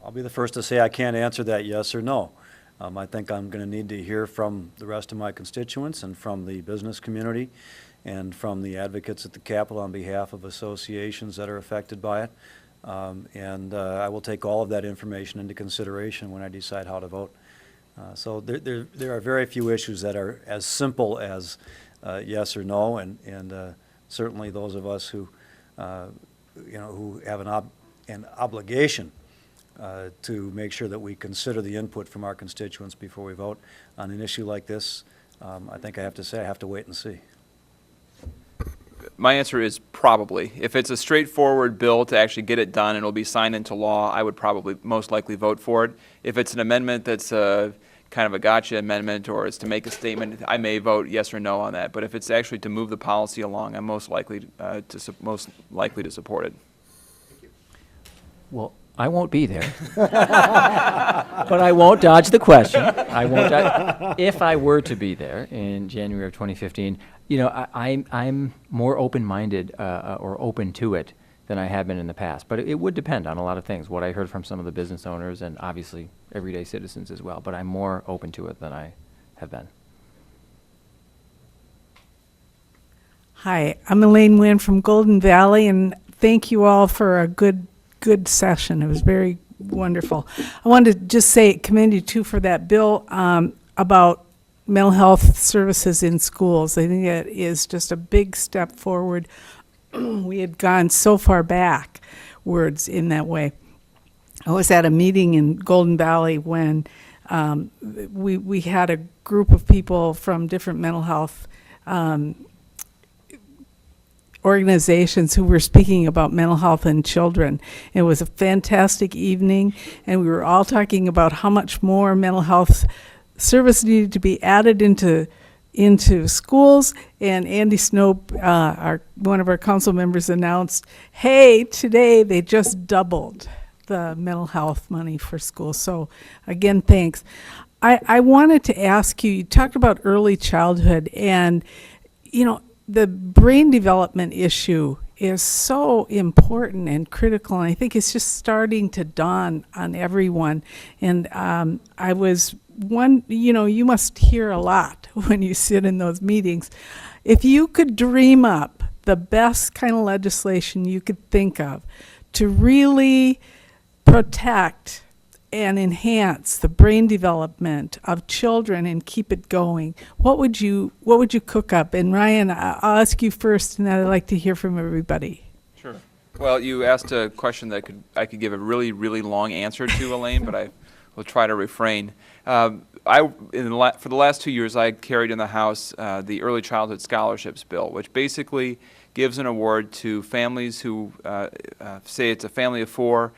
I'll be the first to say I can't answer that yes or no. I think I'm going to need to hear from the rest of my constituents and from the business community and from the advocates at the Capitol on behalf of associations that are affected by it. I will take all of that information into consideration when I decide how to vote. So there are very few issues that are as simple as yes or no, and certainly those of us who, who have an obligation to make sure that we consider the input from our constituents before we vote on an issue like this. I think I have to say I have to wait and see. My answer is probably. If it's a straightforward bill to actually get it done and it'll be signed into law, I would probably most likely vote for it. If it's an amendment that's kind of a gotcha amendment or it's to make a statement, I may vote yes or no on that. But if it's actually to move the policy along, I'm most likely to support it. Well, I won't be there. But I won't dodge the question. I won't. If I were to be there in January of 2015, I'm more open-minded or open to it than I have been in the past. But it would depend on a lot of things, what I heard from some of the business owners and obviously everyday citizens as well. But I'm more open to it than I have been. Hi, I'm Elaine Wynn from Golden Valley, and thank you all for a good session. It was very wonderful. I wanted to just commend you too for that bill about mental health services in schools. I think that is just a big step forward. We had gone so far backwards in that way. I was at a meeting in Golden Valley when we had a group of people from different mental health organizations who were speaking about mental health in children. It was a fantastic evening, and we were all talking about how much more mental health service needed to be added into schools. And Andy Snope, one of our council members, announced, hey, today they just doubled the mental health money for schools. So again, thanks. I wanted to ask you talked about early childhood, and the brain development issue is so important and critical, and I think it's just starting to dawn on everyone. And I was you must hear a lot when you sit in those meetings. If you could dream up the best kind of legislation you could think of to really protect and enhance the brain development of children and keep it going, what would you cook up? And Ryan, I'll ask you first, and then I'd like to hear from everybody. Sure. Well, you asked a question that I could give a really, really long answer to, Elaine, but I will try to refrain. For the last 2 years, I carried in the House the Early Childhood Scholarships Bill, which basically gives an award to families who, say it's a family of four,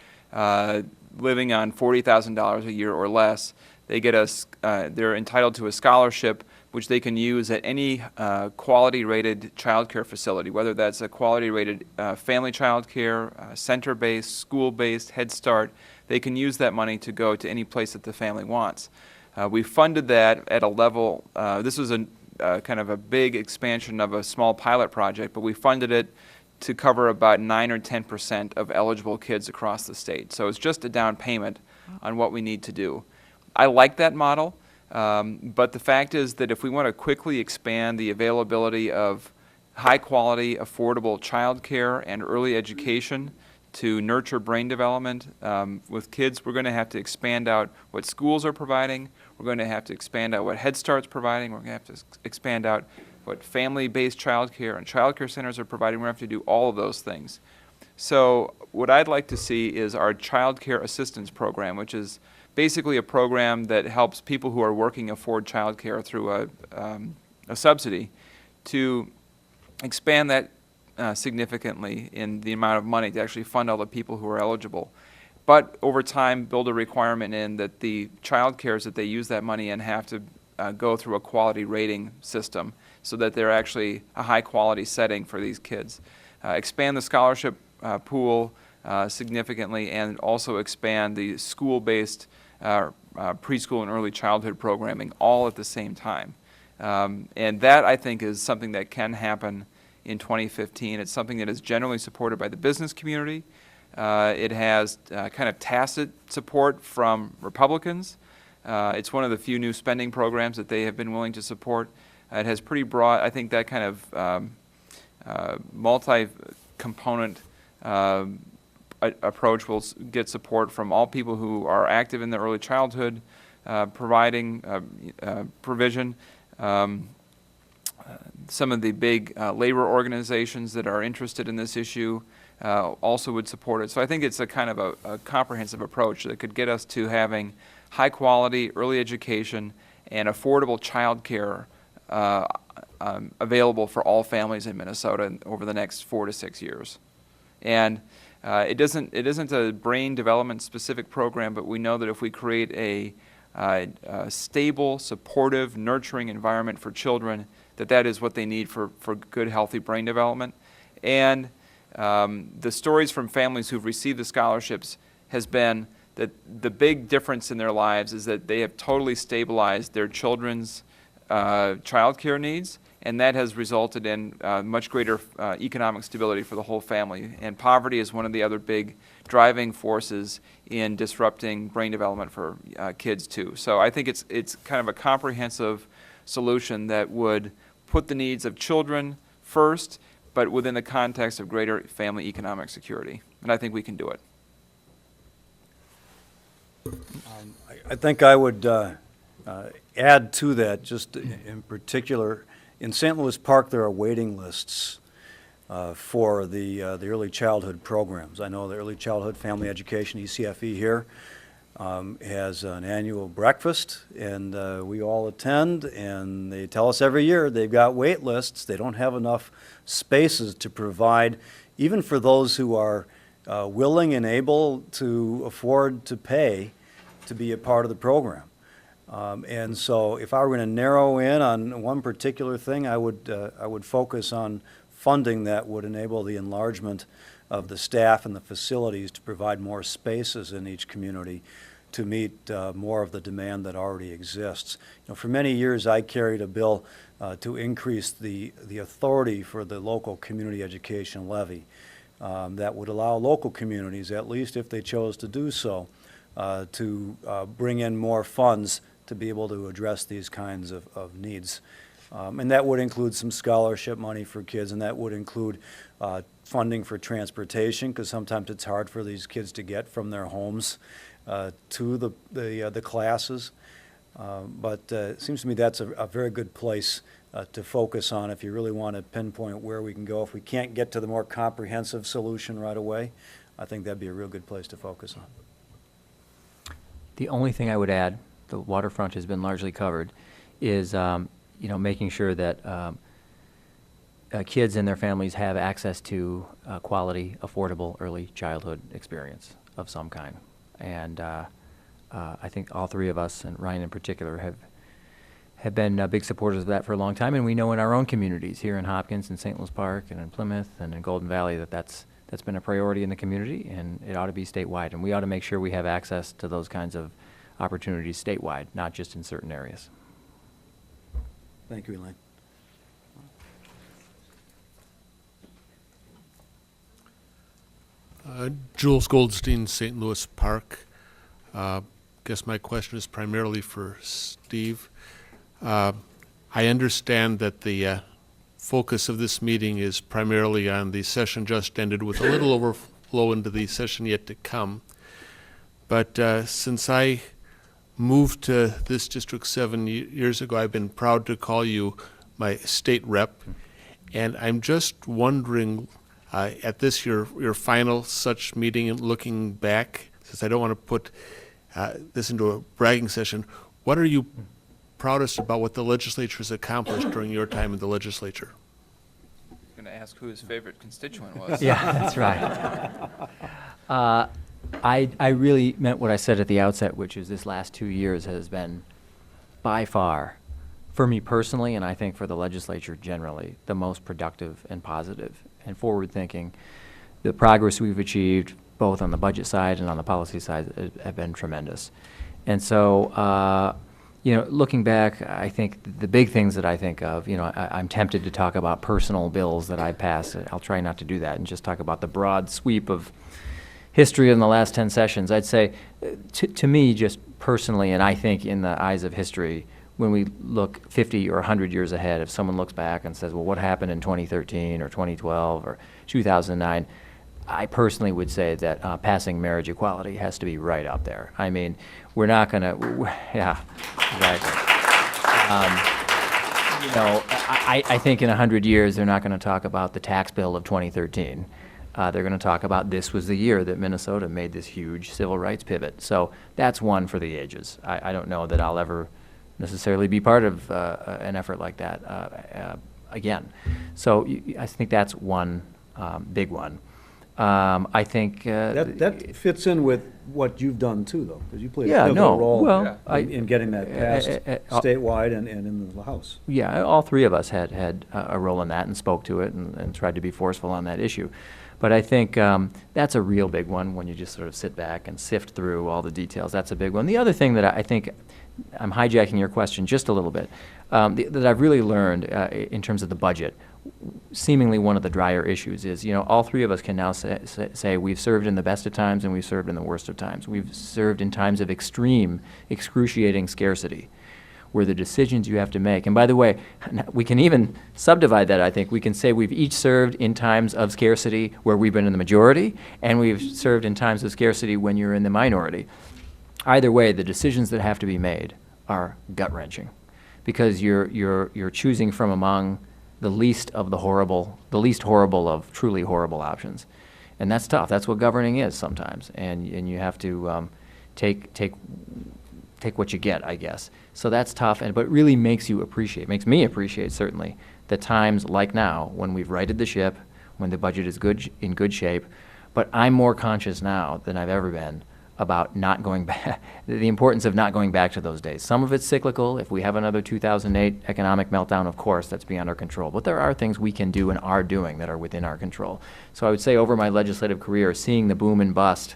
living on $40,000 a year or less. They're entitled to a scholarship which they can use at any quality-rated child care facility, whether that's a quality-rated family child care, center-based, school-based, Head Start. They can use that money to go to any place that the family wants. We funded that at a level, this was kind of a big expansion of a small pilot project, but we funded it to cover about 9 or 10% of eligible kids across the state. So it's just a down payment on what we need to do. I like that model, but the fact is that if we want to quickly expand the availability of high-quality, affordable child care and early education to nurture brain development with kids, we're going to have to expand out what schools are providing. We're going to have to expand out what Head Start's providing. We're going to have to expand out what family-based childcare and childcare centers are providing. We're going to have to do all of those things. So what I'd like to see is our child care assistance program, which is basically a program that helps people who are working afford child care through a subsidy, to expand that significantly in the amount of money to actually fund all the people who are eligible. But over time, build a requirement in that the child cares that they use that money in have to go through a quality rating system so that they're actually a high quality setting for these kids. Expand the scholarship pool significantly, and also expand the school-based preschool and early childhood programming all at the same time. And that, I think, is something that can happen in 2015. It's something that is generally supported by the business community. It has kind of tacit support from Republicans. It's one of the few new spending programs that they have been willing to support. It has pretty broad, I think that kind of multi-component approach will get support from all people who are active in the early childhood providing provision. Some of the big labor organizations that are interested in this issue also would support it. So I think it's a kind of a comprehensive approach that could get us to having high quality early education and affordable child care available for all families in Minnesota over the next 4 to 6 years. And it isn't a brain development specific program, but we know that if we create a stable, supportive, nurturing environment for children, that is what they need for good, healthy brain development. And the stories from families who've received the scholarships has been that the big difference in their lives is that they have totally stabilized their children's child care needs, and that has resulted in much greater economic stability for the whole family. And poverty is one of the other big driving forces in disrupting brain development for kids too. So I think it's kind of a comprehensive solution that would put the needs of children first, but within the context of greater family economic security. And I think we can do it. I think I would add to that, just in particular, in St. Louis Park, there are waiting lists for the early childhood programs. I know the Early Childhood Family Education, ECFE here, has an annual breakfast, and we all attend, and they tell us every year they've got wait lists. They don't have enough spaces to provide, even for those who are willing and able to afford to pay to be a part of the program. And so if I were going to narrow in on one particular thing, I would focus on funding that would enable the enlargement of the staff and the facilities to provide more spaces in each community to meet more of the demand that already exists. You know, for many years I carried a bill to increase the authority for the local community education levy that would allow local communities, at least if they chose to do so, to bring in more funds to be able to address these kinds of needs. And that would include some scholarship money for kids, and that would include funding for transportation, because sometimes it's hard for these kids to get from their homes to the classes. But it seems to me that's a very good place to focus on if you really want to pinpoint where we can go. If we can't get to the more comprehensive solution right away, I think that'd be a real good place to focus on. The only thing I would add, the waterfront has been largely covered, is making sure that kids and their families have access to quality, affordable early childhood experience of some kind. And I think all three of us, and Ryan in particular, have been big supporters of that for a long time. And we know in our own communities here in Hopkins and St. Louis Park and in Plymouth and in Golden Valley that's been a priority in the community, and it ought to be statewide. And we ought to make sure we have access to those kinds of opportunities statewide, not just in certain areas. Thank you, Elaine. Jules Goldstein, St. Louis Park. Guess my question is primarily for Steve. I understand that the focus of this meeting is primarily on the session just ended, with a little overflow into the session yet to come. But since I moved to this district 7 years ago, I've been proud to call you my state rep. And I'm just wondering, at this, your final such meeting, and looking back, since I don't want to put this into a bragging session, what are you proudest about what the legislature has accomplished during your time in the legislature? I'm going to ask who his favorite constituent was. Yeah, that's right. I really meant what I said at the outset, which is this last 2 years has been by far, for me personally, and I think for the legislature generally, the most productive and positive and forward-thinking. The progress we've achieved, both on the budget side and on the policy side, have been tremendous. And so, you know, looking back, I think the big things that I think of, you know, I'm tempted to talk about personal bills that I passed. I'll try not to do that and just talk about the broad sweep of history in the last 10 sessions. I'd say, to me, just personally, and I think in the eyes of history, when we look 50 or 100 years ahead, if someone looks back and says, well, what happened in 2013 or 2012 or 2009, I personally would say that passing marriage equality has to be right up there. I mean, we're not going to, yeah, exactly. You know, I think in 100 years, they're not going to talk about the tax bill of 2013. They're going to talk about this was the year that Minnesota made this huge civil rights pivot. So that's one for the ages. I don't know that I'll ever necessarily be part of an effort like that again. So I think that's one big one. I think That fits in with what you've done too, though, because you played Yeah, a pivotal no, role well, in getting that passed statewide and in the House. Yeah, all three of us had a role in that and spoke to it and tried to be forceful on that issue. But I think that's a real big one when you just sort of sit back and sift through all the details. That's a big one. The other thing that I think, I'm hijacking your question just a little bit, that I've really learned in terms of the budget, seemingly one of the drier issues is, you know, all three of us can now say we've served in the best of times and we've served in the worst of times. We've served in times of extreme, excruciating scarcity, where the decisions you have to make, and by the way, we can even subdivide that, I think. We can say we've each served in times of scarcity where we've been in the majority, and we've served in times of scarcity when you're in the minority. Either way, the decisions that have to be made are gut-wrenching, because you're choosing from among the least horrible of truly horrible options. And that's tough. That's what governing is sometimes, and you have to take what you get, I guess. So that's tough, but it really makes me appreciate certainly the times like now when we've righted the ship, when the budget is in good shape. But I'm more conscious now than I've ever been about not going back, the importance of not going back to those days. Some of it's cyclical. If we have another 2008 economic meltdown, of course, that's beyond our control. But there are things we can do and are doing that are within our control. So I would say over my legislative career, seeing the boom and bust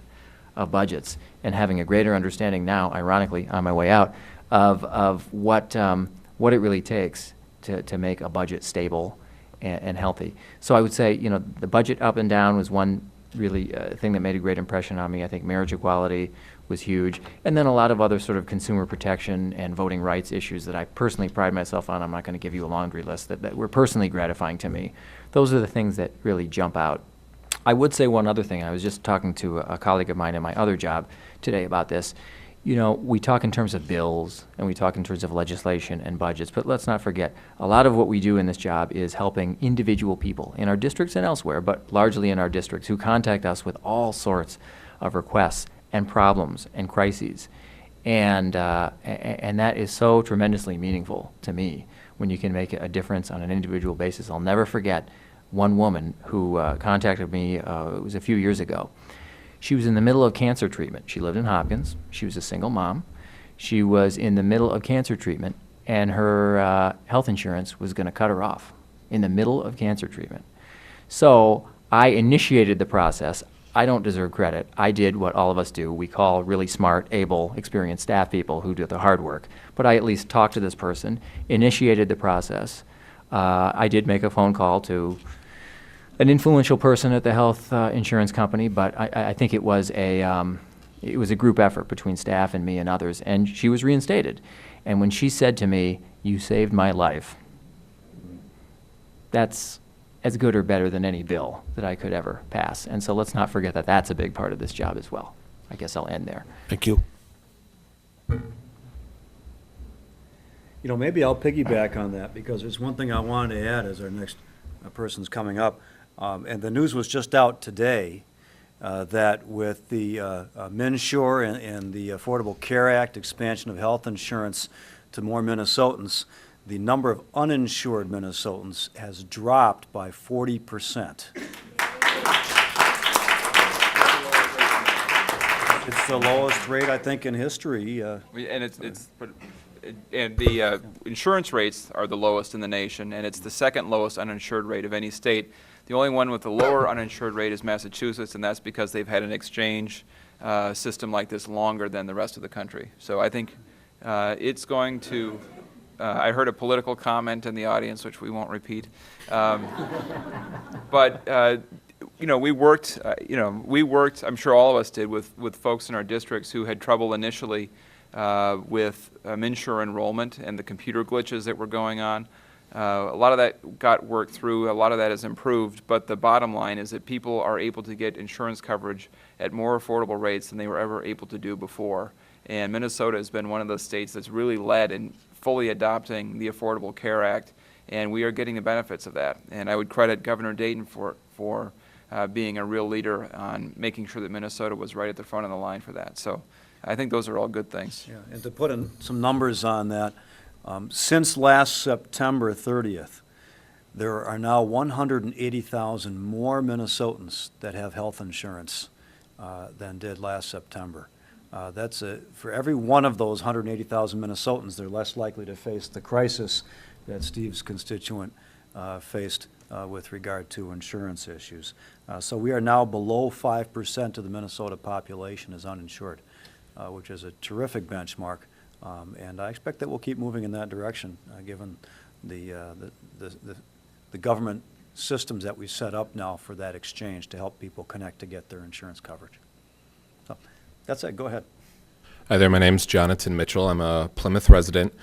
of budgets and having a greater understanding now, ironically, on my way out, of what it really takes to make a budget stable and healthy. So I would say, you know, the budget up and down was one really thing that made a great impression on me. I think marriage equality was huge. And then a lot of other sort of consumer protection and voting rights issues that I personally pride myself on. I'm not going to give you a laundry list that were personally gratifying to me. Those are the things that really jump out. I would say one other thing. I was just talking to a colleague of mine in my other job today about this. You know, we talk in terms of bills and we talk in terms of legislation and budgets, but let's not forget, a lot of what we do in this job is helping individual people in our districts and elsewhere, but largely in our districts, who contact us with all sorts of requests and problems and crises. And that is so tremendously meaningful to me when you can make a difference on an individual basis. I'll never forget one woman who contacted me, it was a few years ago. She was in the middle of cancer treatment. She lived in Hopkins. She was a single mom. She was in the middle of cancer treatment, and her health insurance was going to cut her off in the middle of cancer treatment. So I initiated the process. I don't deserve credit. I did what all of us do. We call really smart, able, experienced staff people who do the hard work. But I at least talked to this person, initiated the process. I did make a phone call to an influential person at the health insurance company, but I think it was a group effort between staff and me and others, and she was reinstated. And when she said to me, "You saved my life," that's as good or better than any bill that I could ever pass. And so let's not forget that that's a big part of this job as well. I guess I'll end there. Thank you. You know, maybe I'll piggyback on that, because there's one thing I wanted to add as our next person's coming up. And the news was just out today that with the MNsure and the Affordable Care Act expansion of health insurance to more Minnesotans, the number of uninsured Minnesotans has dropped by 40%. It's the lowest rate, I think, in history. And the insurance rates are the lowest in the nation, and it's the second lowest uninsured rate of any state. The only one with the lower uninsured rate is Massachusetts, and that's because they've had an exchange system like this longer than the rest of the country. So I think it's going to, I heard a political comment in the audience, which we won't repeat. But you know, we worked, I'm sure all of us did, with folks in our districts who had trouble initially with MNsure enrollment and the computer glitches that were going on. A lot of that got worked through, a lot of that has improved, but the bottom line is that people are able to get insurance coverage at more affordable rates than they were ever able to do before. And Minnesota has been one of those states that's really led in fully adopting the Affordable Care Act, and we are getting the benefits of that. And I would credit Governor Dayton for being a real leader on making sure that Minnesota was right at the front of the line for that. So I think those are all good things. Yeah, and to put in some numbers on that, since last September 30th, there are now 180,000 more Minnesotans that have health insurance than did last September. For every one of those 180,000 Minnesotans, they're less likely to face the crisis that Steve's constituent faced with regard to insurance issues. So we are now below 5% of the Minnesota population is uninsured, which is a terrific benchmark. And I expect that we'll keep moving in that direction, given the government systems that we set up now for that exchange to help people connect to get their insurance coverage. So that's it. Go ahead. Hi there. My name's Jonathan Mitchell. I'm a Plymouth resident.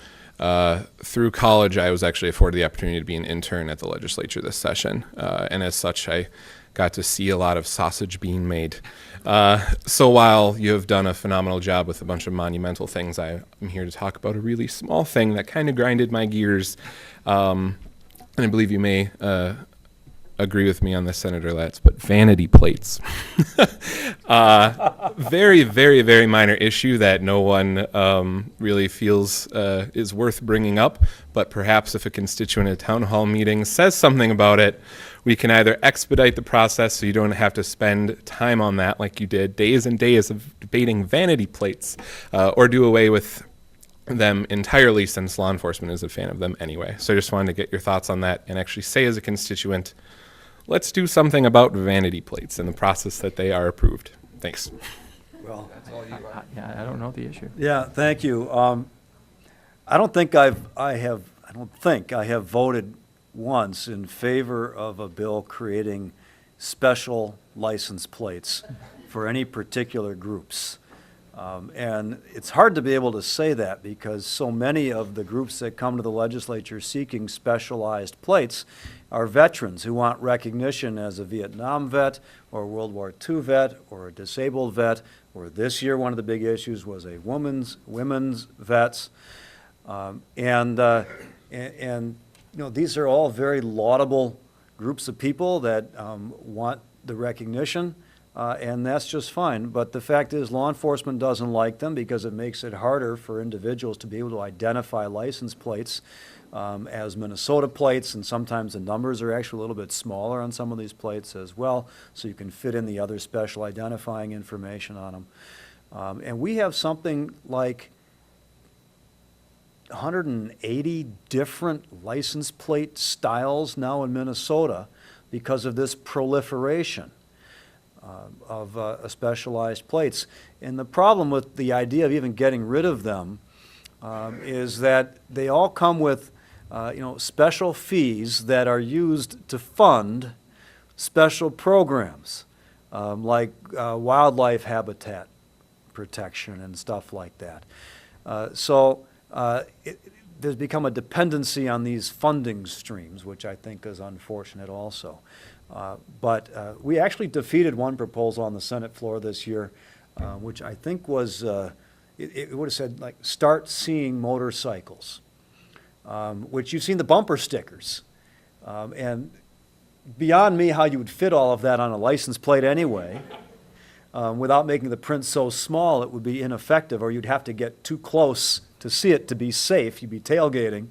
Through college, I was actually afforded the opportunity to be an intern at the legislature this session. And as such, I got to see a lot of sausage being made. So while you have done a phenomenal job with a bunch of monumental things, I'm here to talk about a really small thing that kind of grinded my gears. And I believe you may agree with me on this, Senator Latz, but vanity plates. Very, very, very minor issue that no one really feels is worth bringing up, but perhaps if a constituent at a town hall meeting says something about it, we can either expedite the process so you don't have to spend time on that like you did, days and days of debating vanity plates, or do away with them entirely, since law enforcement is a fan of them anyway. So I just wanted to get your thoughts on that and actually say as a constituent, let's do something about vanity plates and the process that they are approved. Thanks. Well, I don't know the issue. yeah, thank you. I don't think I have voted once in favor of a bill creating special license plates for any particular groups. And it's hard to be able to say that, because so many of the groups that come to the legislature seeking specialized plates are veterans who want recognition as a Vietnam vet or a World War II vet or a disabled vet, or this year one of the big issues was a women's vets. And you know, these are all very laudable groups of people that want the recognition. And that's just fine. But the fact is, law enforcement doesn't like them because it makes it harder for individuals to be able to identify license plates as Minnesota plates, and sometimes the numbers are actually a little bit smaller on some of these plates as well, so you can fit in the other special identifying information on them. And we have something like 180 different license plate styles now in Minnesota because of this proliferation of specialized plates. And the problem with the idea of even getting rid of them is that they all come with special fees that are used to fund special programs like wildlife habitat protection and stuff like that. There's become a dependency on these funding streams, which I think is unfortunate also. But we actually defeated one proposal on the Senate floor this year, which I think was, it would have said, like, start seeing motorcycles. which you've seen the bumper stickers. And beyond me how you would fit all of that on a license plate anyway, without making the print so small it would be ineffective, or you'd have to get too close to see it to be safe. You'd be tailgating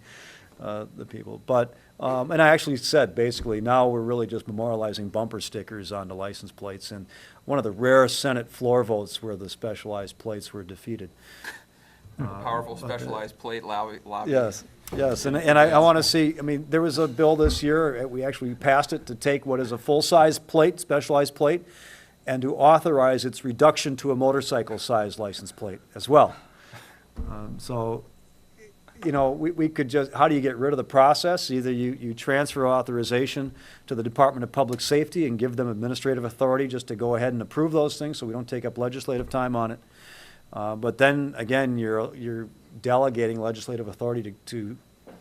the people. But, and I actually said, basically, now we're really just memorializing bumper stickers on the license plates, and one of the rare Senate floor votes where the specialized plates were defeated. Powerful specialized plate lobby. Yes, yes, and I want to see, I mean, there was a bill this year, we actually passed it to take what is a full-size plate, specialized plate, and to authorize its reduction to a motorcycle-sized license plate as well. So, you know, we could just, how do you get rid of the process? Either you transfer authorization to the Department of Public Safety and give them administrative authority just to go ahead and approve those things so we don't take up legislative time on it. But then, again, you're delegating legislative authority to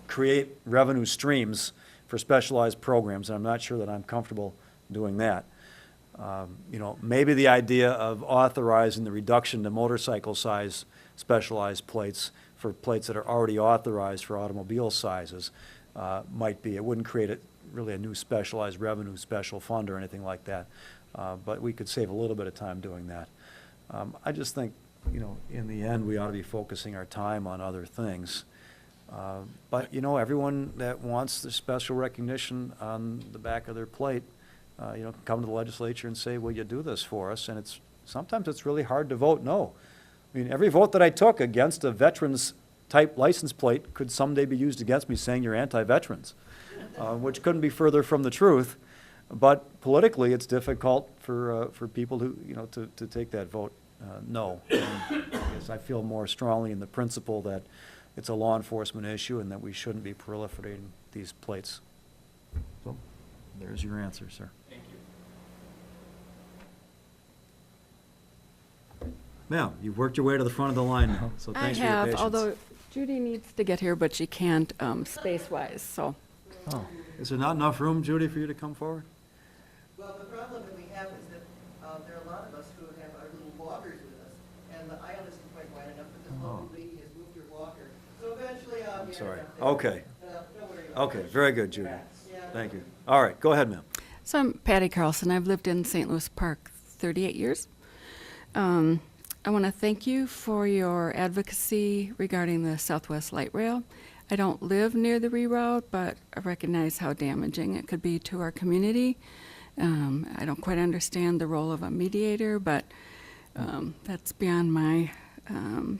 create revenue streams for specialized programs, and I'm not sure that I'm comfortable doing that. You know, maybe the idea of authorizing the reduction to motorcycle-size specialized plates for plates that are already authorized for automobile sizes might be. It wouldn't create really a new specialized revenue special fund or anything like that, but we could save a little bit of time doing that. I just think, you know, in the end, we ought to be focusing our time on other things. But, you know, everyone that wants the special recognition on the back of their plate, you know, can come to the legislature and say, will you do this for us? And sometimes it's really hard to vote no. I mean, every vote that I took against a veterans-type license plate could someday be used against me saying you're anti-veterans, which couldn't be further from the truth. But politically, it's difficult for people who, you know, to take that vote no. And I guess I feel more strongly in the principle that it's a law enforcement issue and that we shouldn't be proliferating these plates. So there's your answer, sir. Thank you. Ma'am, you've worked your way to the front of the line now, so thanks for your patience. I have, although Judy needs to get here, but she can't space-wise, so. Oh, is there not enough room, Judy, for you to come forward? Well, the problem that we have is that there are a lot of us who have our little walkers with us, and the aisle isn't quite wide enough, but this lovely lady has moved her walker. So eventually I'll get Sorry. it up there. Okay. Don't worry about it. Okay, very good, Judy. Yeah. Thank you. All right, go ahead, ma'am. So I'm Patty Carlson. I've lived in St. Louis Park 38 years. I want to thank you for your advocacy regarding the Southwest Light Rail. I don't live near the reroute, but I recognize how damaging it could be to our community. I don't quite understand the role of a mediator, but that's beyond my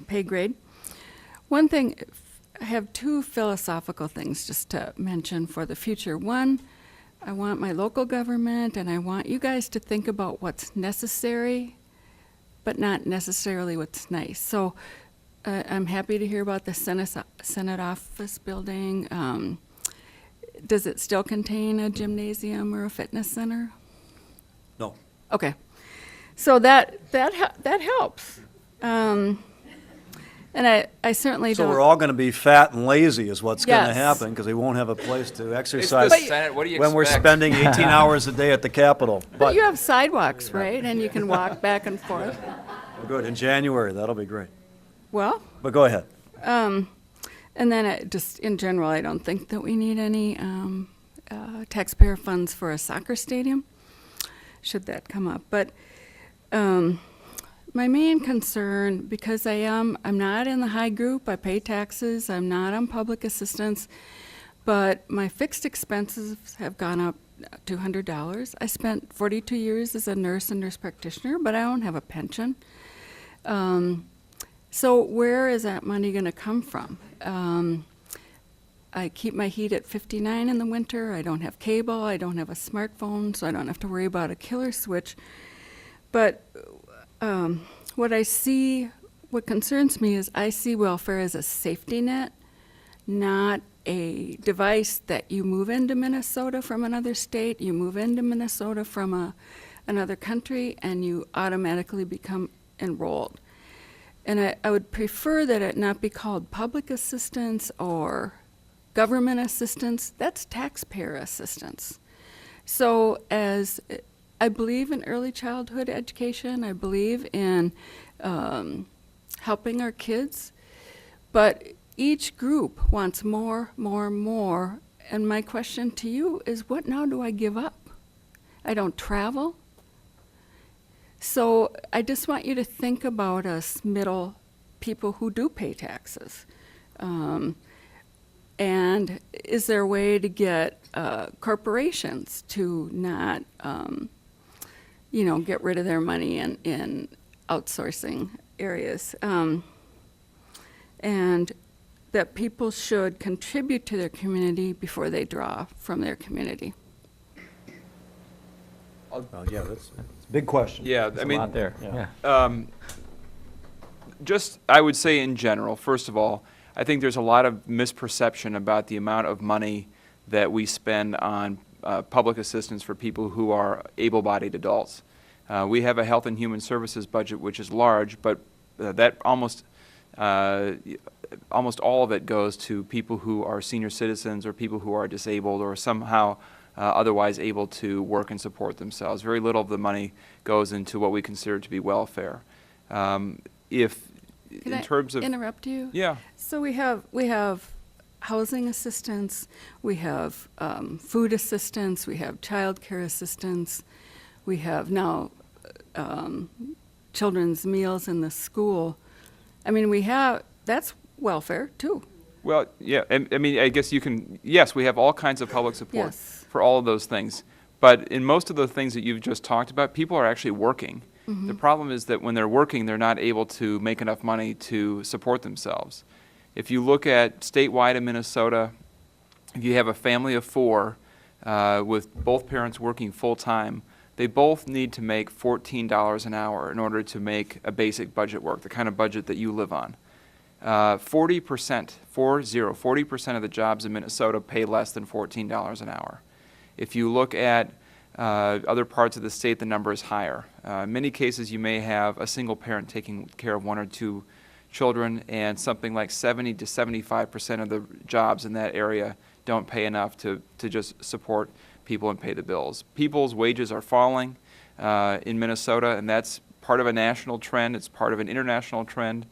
pay grade. One thing, I have two philosophical things just to mention for the future. One, I want my local government and I want you guys to think about what's necessary, but not necessarily what's nice. So I'm happy to hear about the Senate office building. Does it still contain a gymnasium or a fitness center? No. Okay, so that helps. And I certainly So don't. we're all going to be fat and lazy is what's going to Yes. happen, because we won't have a place to It's exercise the Senate. What do you when we're expect? spending 18 hours a day at the Capitol. But you have sidewalks, right? And you can walk back and forth. Good, in January, that'll be great. Well, But go ahead. and then just in general, I don't think that we need any taxpayer funds for a soccer stadium, should that come up. But my main concern, because I'm not in the high group, I pay taxes, I'm not on public assistance, but my fixed expenses have gone up $200. I spent 42 years as a nurse and nurse practitioner, but I don't have a pension. So where is that money going to come from? I keep my heat at 59 in the winter. I don't have cable. I don't have a smartphone, so I don't have to worry about a killer switch. But what concerns me is I see welfare as a safety net, not a device that you move into Minnesota from another state, you move into Minnesota from another country, and you automatically become enrolled. And I would prefer that it not be called public assistance or government assistance. That's taxpayer assistance. So as I believe in early childhood education, I believe in helping our kids, but each group wants more, more, more. And my question to you is, what now do I give up? I don't travel. So I just want you to think about us middle people who do pay taxes. And is there a way to get corporations to not, get rid of their money in outsourcing areas? And that people should contribute to their community before they draw from their community. Well, yeah, that's a big question. Yeah, There's I mean, a lot there, yeah. just, I would say in general, first of all, I think there's a lot of misperception about the amount of money that we spend on public assistance for people who are able-bodied adults. We have a Health and Human Services budget which is large, but that almost all of it goes to people who are senior citizens or people who are disabled or somehow otherwise able to work and support themselves. Very little of the money goes into what we consider to be welfare. Can I interrupt you? Yeah. So we have housing assistance, we have food assistance, we have child care assistance, we have now children's meals in the school. I mean, that's welfare too. Well, yeah, I mean, I guess you can, yes, we have all kinds of public support Yes. for all of those things. But in most of the things that you've just talked about, people are actually working. The problem is that when they're working, they're not able to make enough money to support themselves. If you look at statewide in Minnesota, if you have a family of 4 with both parents working full-time, they both need to make $14 an hour in order to make a basic budget work, the kind of budget that you live on. 40% of the jobs in Minnesota pay less than $14 an hour. If you look at other parts of the state, the number is higher. In many cases, you may have a single parent taking care of 1 or 2 children, and something like 70 to 75% of the jobs in that area don't pay enough to just support people and pay the bills. People's wages are falling in Minnesota, and that's part of a national trend. It's part of an international trend.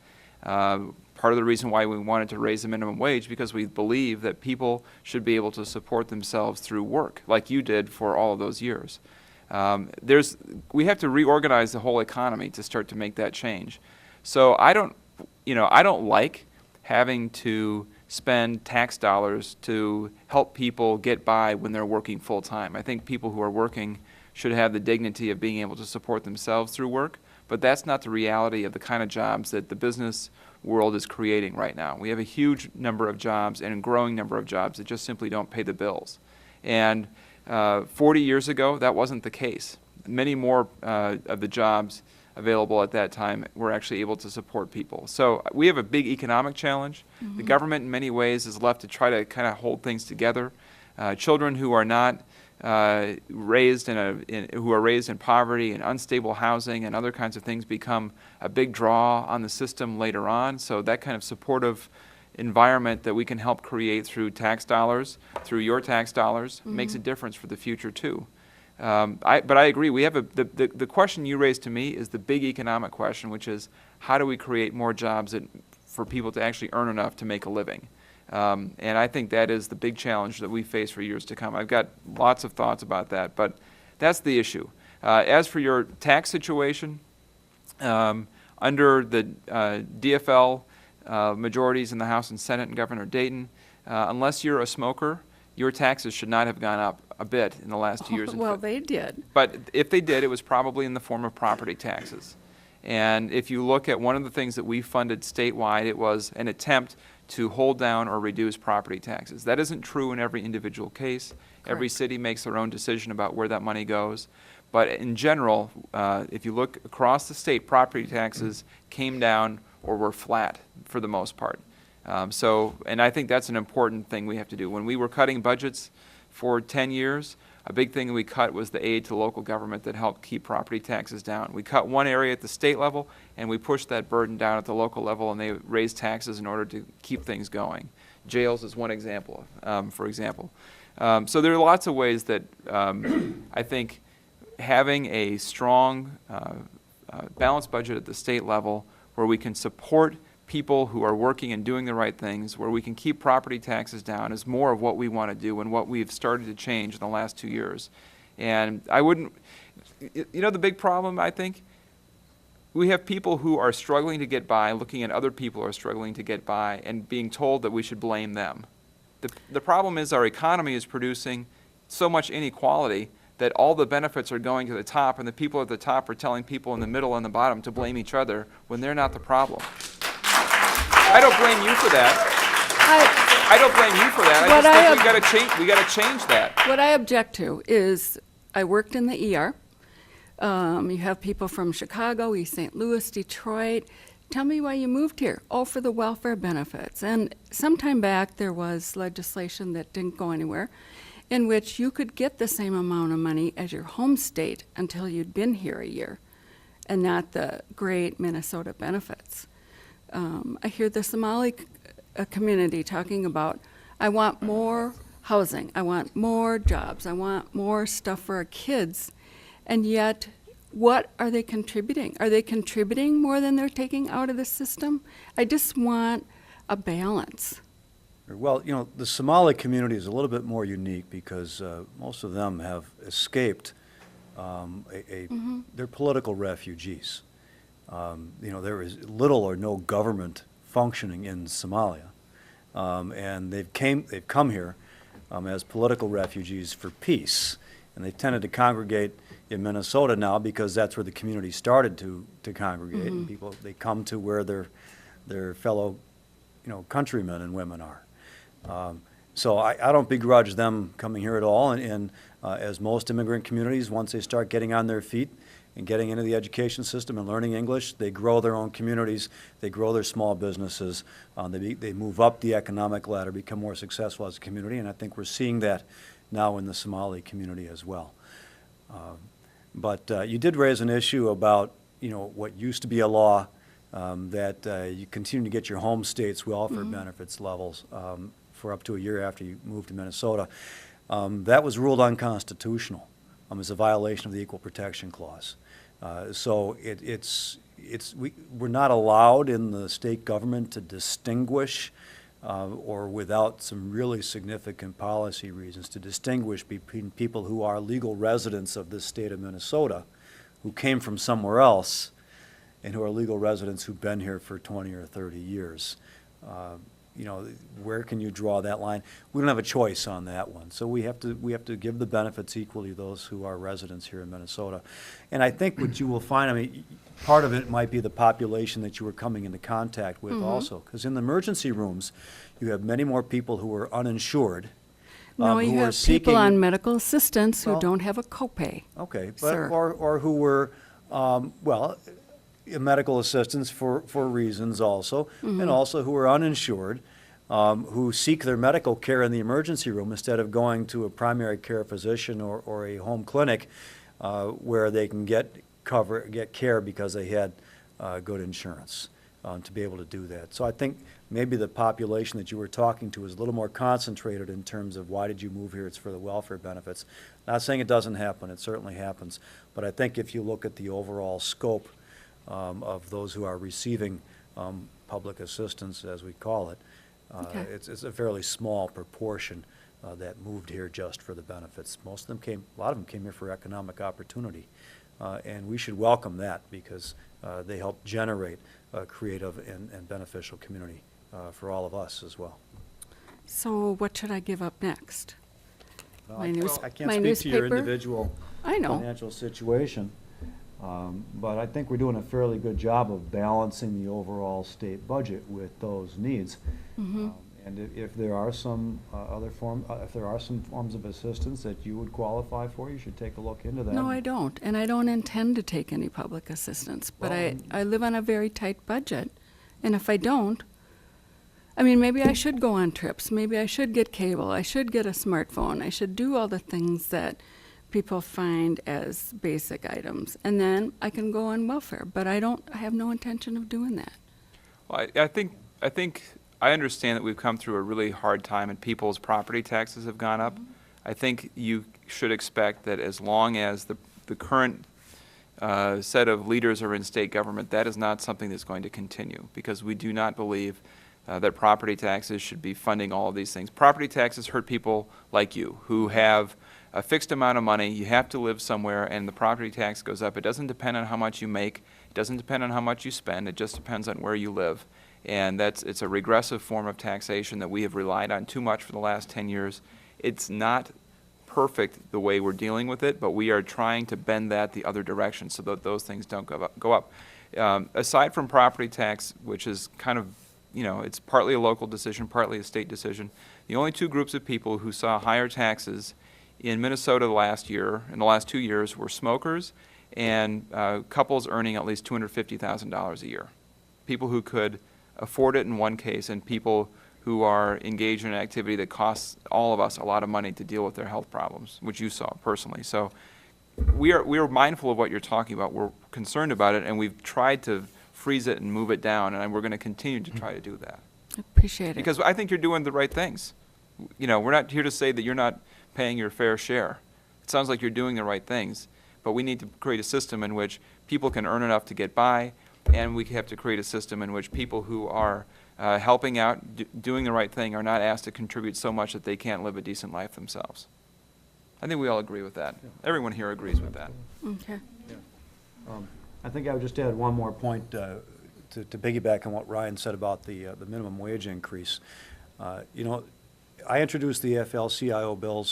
Part of the reason why we wanted to raise the minimum wage, because we believe that people should be able to support themselves through work, like you did for all of those years. We have to reorganize the whole economy to start to make that change. So I don't like having to spend tax dollars to help people get by when they're working full time. I think people who are working should have the dignity of being able to support themselves through work, but that's not the reality of the kind of jobs that the business world is creating right now. We have a huge number of jobs and a growing number of jobs that just simply don't pay the bills. And 40 years ago, that wasn't the case. Many more of the jobs available at that time were actually able to support people. So we have a big economic challenge. The government in many ways is left to try to kind of hold things together. Children who are not raised in poverty and unstable housing and other kinds of things become a big draw on the system later on. So that kind of supportive environment that we can help create through tax dollars, through your tax dollars, makes a difference for the future too. But I agree. We have the question you raised to me is the big economic question, which is how do we create more jobs for people to actually earn enough to make a living? And I think that is the big challenge that we face for years to come. I've got lots of thoughts about that, but that's the issue. As for your tax situation, under the DFL majorities in the House and Senate and Governor Dayton, unless you're a smoker, your taxes should not have gone up a bit in the last 2 years. Well, they did. But if they did, it was probably in the form of property taxes. And if you look at one of the things that we funded statewide, it was an attempt to hold down or reduce property taxes. That isn't true in every individual case. Every city makes their own decision about where that money goes. But in general, if you look across the state, property taxes came down or were flat for the most part. And I think that's an important thing we have to do. When we were cutting budgets for 10 years, a big thing we cut was the aid to local government that helped keep property taxes down. We cut one area at the state level, and we pushed that burden down at the local level, and they raised taxes in order to keep things going. Jails is one example, for example. So there are lots of ways that I think having a strong, balanced budget at the state level where we can support people who are working and doing the right things, where we can keep property taxes down, is more of what we want to do and what we've started to change in the last 2 years. And I wouldn't, you know, the big problem, I think, we have people who are struggling to get by, looking at other people who are struggling to get by, and being told that we should blame them. The problem is our economy is producing so much inequality that all the benefits are going to the top, and the people at the top are telling people in the middle and the bottom to blame each other when they're not the problem. I don't blame you for that. I don't blame you for that. I just think we gotta change that. What I object to is, I worked in the ER. You have people from Chicago, East St. Louis, Detroit. Tell me why you moved here. Oh, for the welfare benefits. And some time back, there was legislation that didn't go anywhere, in which you could get the same amount of money as your home state until you'd been here a year, and not the great Minnesota benefits. I hear the Somali community talking about, I want more housing, I want more jobs, I want more stuff for our kids, and yet, what are they contributing? Are they contributing more than they're taking out of the system? I just want a balance. Well, you know, the Somali community is a little bit more unique because most of them have escaped they're political refugees. You know, there is little or no government functioning in Somalia, and they've come here as political refugees for peace, and they've tended to congregate in Minnesota now because that's where the community started to congregate, and people, they come to where their fellow, you know, countrymen and women are. So I don't begrudge them coming here at all, and as most immigrant communities, once they start getting on their feet and getting into the education system and learning English, they grow their own communities, they grow their small businesses, they move up the economic ladder, become more successful as a community, and I think we're seeing that now in the Somali community as well. But you did raise an issue about, you know, what used to be a law that you continue to get your home state's welfare benefits levels for up to a year after you moved to Minnesota. That was ruled unconstitutional as a violation of the Equal Protection Clause. So we're not allowed in the state government to distinguish or without some really significant policy reasons to distinguish between people who are legal residents of this state of Minnesota who came from somewhere else and who are legal residents who've been here for 20 or 30 years. You know, where can you draw that line? We don't have a choice on that one. So we have to give the benefits equally to those who are residents here in Minnesota. And I think what you will find, I mean, part of it might be the population that you were coming into contact with also. Because in the emergency rooms, you have many more people who are uninsured. No, you who have are seeking, people on medical assistance who don't have a copay. Okay, but, Sir. or who were, well, medical assistance for reasons also, and also who are uninsured, who seek their medical care in the emergency room instead of going to a primary care physician or a home clinic where they can get care because they had good insurance to be able to do that. So I think maybe the population that you were talking to is a little more concentrated in terms of why did you move here, it's for the welfare benefits. Not saying it doesn't happen, it certainly happens, but I think if you look at the overall scope of those who are receiving public assistance, as we call it, it's a fairly small proportion that moved here just for the benefits. A lot of them came here for economic opportunity, and we should welcome that because they help generate a creative and beneficial community for all of us as well. So what should I give up next? Well, My I can't my speak to your newspaper? individual I know. financial situation, but I think we're doing a fairly good job of balancing the overall state budget with those needs. And if there are some forms of assistance that you would qualify for, you should take a look into that. No, I don't, and I don't intend to take any public assistance, but I live on a very tight budget, and if I don't, I mean, maybe I should go on trips, maybe I should get cable, I should get a smartphone, I should do all the things that people find as basic items, and then I can go on welfare, but I have no intention of doing that. Well, I think I understand that we've come through a really hard time and people's property taxes have gone up. I think you should expect that as long as the current set of leaders are in state government, that is not something that's going to continue, because we do not believe that property taxes should be funding all of these things. Property taxes hurt people like you, who have a fixed amount of money. You have to live somewhere, and the property tax goes up. It doesn't depend on how much you make. It doesn't depend on how much you spend. It just depends on where you live. And it's a regressive form of taxation that we have relied on too much for the last 10 years. It's not perfect the way we're dealing with it, but we are trying to bend that the other direction so that those things don't go up. Aside from property tax, which is kind of, it's partly a local decision, partly a state decision, the only two groups of people who saw higher taxes in Minnesota in the last 2 years, were smokers and couples earning at least $250,000 a year. People who could afford it in one case, and people who are engaged in an activity that costs all of us a lot of money to deal with their health problems, which you saw personally. So we are mindful of what you're talking about. We're concerned about it, and we've tried to freeze it and move it down, and we're going to continue to try to do that. Appreciate it. Because I think you're doing the right things. We're not here to say that you're not paying your fair share. It sounds like you're doing the right things, but we need to create a system in which people can earn enough to get by, and we have to create a system in which people who are helping out, doing the right thing, are not asked to contribute so much that they can't live a decent life themselves. I think we all agree with that. Everyone here agrees with that. Okay. I think I would just add one more point to piggyback on what Ryan said about the minimum wage increase. I introduced the AFL-CIO's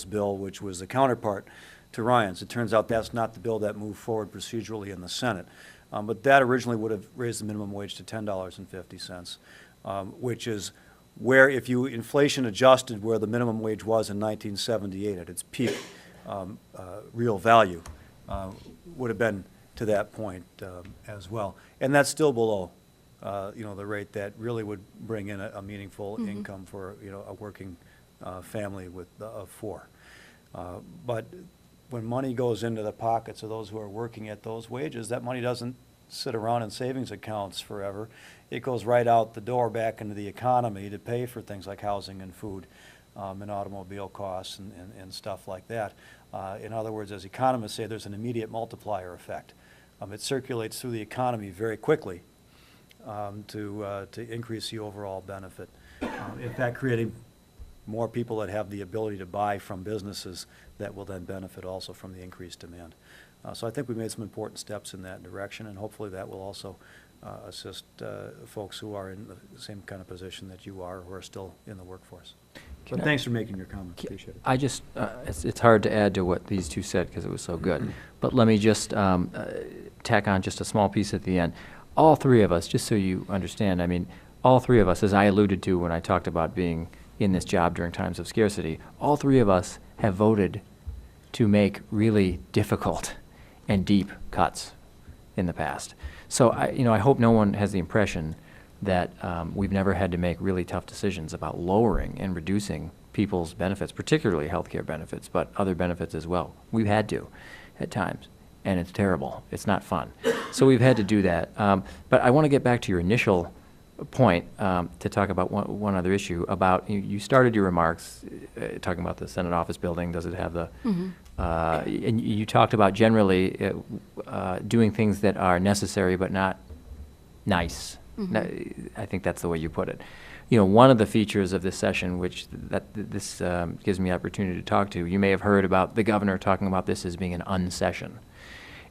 bill, which was the counterpart to Ryan's. It turns out that's not the bill that moved forward procedurally in the Senate. But that originally would have raised the minimum wage to $10.50, which is where, if you inflation adjusted where the minimum wage was in 1978 at its peak real value, would have been to that point as well. And that's still below the rate that really would bring in a meaningful income for a working family of four. But when money goes into the pockets of those who are working at those wages, that money doesn't sit around in savings accounts forever. It goes right out the door back into the economy to pay for things like housing and food and automobile costs and stuff like that. In other words, as economists say, there's an immediate multiplier effect. It circulates through the economy very quickly to increase the overall benefit. In fact, creating more people that have the ability to buy from businesses that will then benefit also from the increased demand. So I think we made some important steps in that direction, and hopefully that will also assist folks who are in the same kind of position that you are, who are still in the workforce. But thanks for making your comments. Appreciate it. I just, it's hard to add to what these two said because it was so good. But let me just tack on just a small piece at the end. All three of us, just so you understand, I mean, all three of us, as I alluded to when I talked about being in this job during times of scarcity, all three of us have voted to make really difficult and deep cuts in the past. So I hope no one has the impression that we've never had to make really tough decisions about lowering and reducing people's benefits, particularly health care benefits, but other benefits as well. We've had to at times, and it's terrible. It's not fun. So we've had to do that. But I want to get back to your initial point to talk about one other issue about, you started your remarks talking about the Senate office building. Does it have the, and you talked about generally doing things that are necessary but not nice. I think that's the way you put it. One of the features of this session, which this gives me opportunity to talk to, you may have heard about the governor talking about this as being an unsession.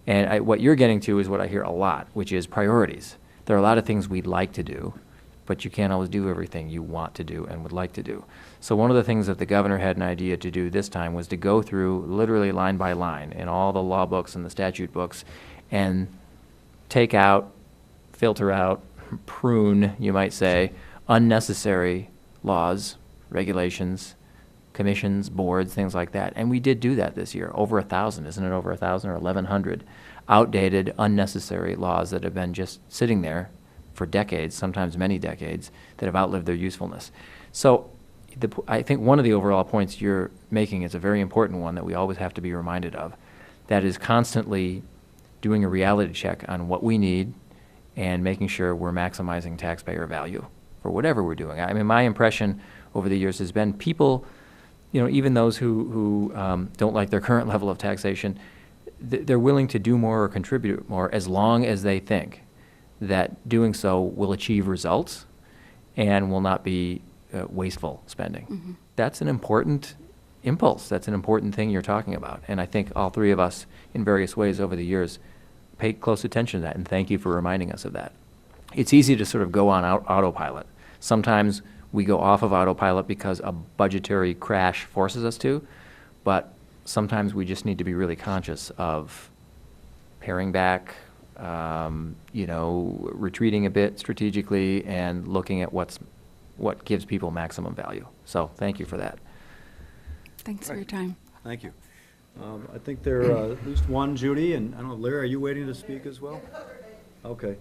And what you're getting to is what I hear a lot, which is priorities. There are a lot of things we'd like to do, but you can't always do everything you want to do and would like to do. So one of the things that the governor had an idea to do this time was to go through literally line by line in all the law books and the statute books and take out, filter out, prune, you might say, unnecessary laws, regulations, commissions, boards, things like that. And we did do that this year. Over 1,000, isn't it over 1,000 or 1,100 outdated, unnecessary laws that have been just sitting there for decades, sometimes many decades, that have outlived their usefulness. So I think one of the overall points you're making is a very important one that we always have to be reminded of. That is constantly doing a reality check on what we need and making sure we're maximizing taxpayer value for whatever we're doing. I mean, my impression over the years has been people, even those who don't like their current level of taxation, they're willing to do more or contribute more as long as they think that doing so will achieve results and will not be wasteful spending. That's an important impulse. That's an important thing you're talking about. And I think all three of us, in various ways over the years, pay close attention to that, and thank you for reminding us of that. It's easy to sort of go on autopilot. Sometimes we go off of autopilot because a budgetary crash forces us to, but sometimes we just need to be really conscious of paring back, retreating a bit strategically, and looking at what gives people maximum value. So thank you for that. Thanks for your time. Thank you. I think there are at least one, Judy, and I don't know, Larry, are you waiting to speak as well? Okay.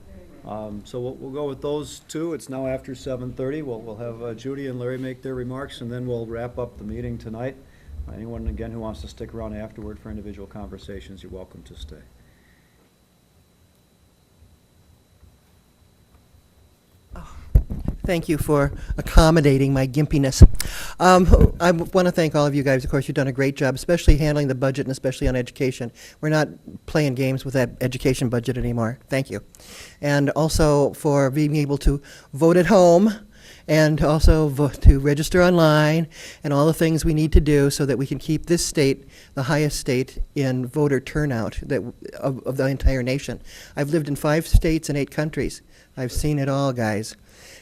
So we'll go with those two. It's now after 7:30. We'll have Judy and Larry make their remarks, and then we'll wrap up the meeting tonight. Anyone, again, who wants to stick around afterward for individual conversations, you're welcome to stay. Thank you for accommodating my gimpiness. I want to thank all of you guys. Of course, you've done a great job, especially handling the budget and especially on education. We're not playing games with that education budget anymore. Thank you. And also for being able to vote at home and also to register online and all the things we need to do so that we can keep this state the highest state in voter turnout of the entire nation. I've lived in 5 states and 8 countries. I've seen it all, guys.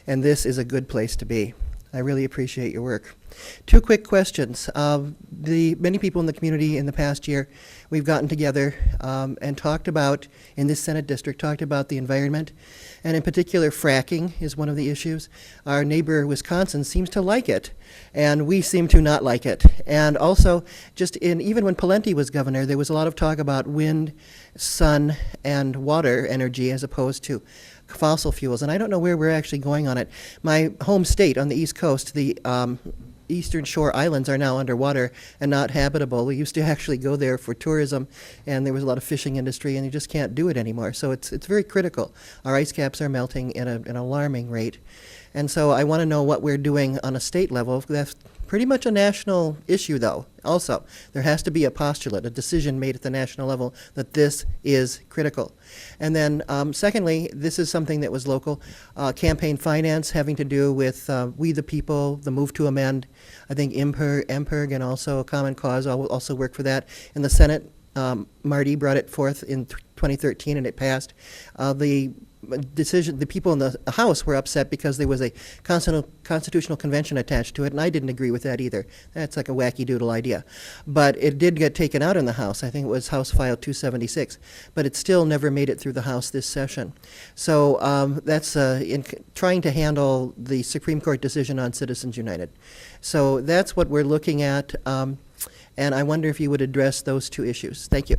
And this is a good place to be. I really appreciate your work. 2 quick questions. Many people in the community in the past year, we've gotten together and talked about, in this Senate district, talked about the environment, and in particular fracking is one of the issues. Our neighbor Wisconsin seems to like it, and we seem to not like it. And also, even when Pawlenty was governor, there was a lot of talk about wind, sun, and water energy as opposed to fossil fuels, and I don't know where we're actually going on it. My home state on the East Coast, the Eastern Shore Islands are now underwater and not habitable. We used to actually go there for tourism, and there was a lot of fishing industry, and you just can't do it anymore. So it's very critical. Our ice caps are melting at an alarming rate. And so I want to know what we're doing on a state level. That's pretty much a national issue, though. Also, there has to be a postulate, a decision made at the national level that this is critical. And then, secondly, this is something that was local. Campaign finance having to do with We the People, the Move to Amend. I think MPERG and also Common Cause will also work for that. In the Senate, Marty brought it forth in 2013 and it passed. The people in the House were upset because there was a constitutional convention attached to it, and I didn't agree with that either. That's like a wacky doodle idea. But it did get taken out in the House. I think it was House File 276. But it still never made it through the House this session. So that's in trying to handle the Supreme Court decision on Citizens United. So that's what we're looking at, and I wonder if you would address those 2 issues. Thank you.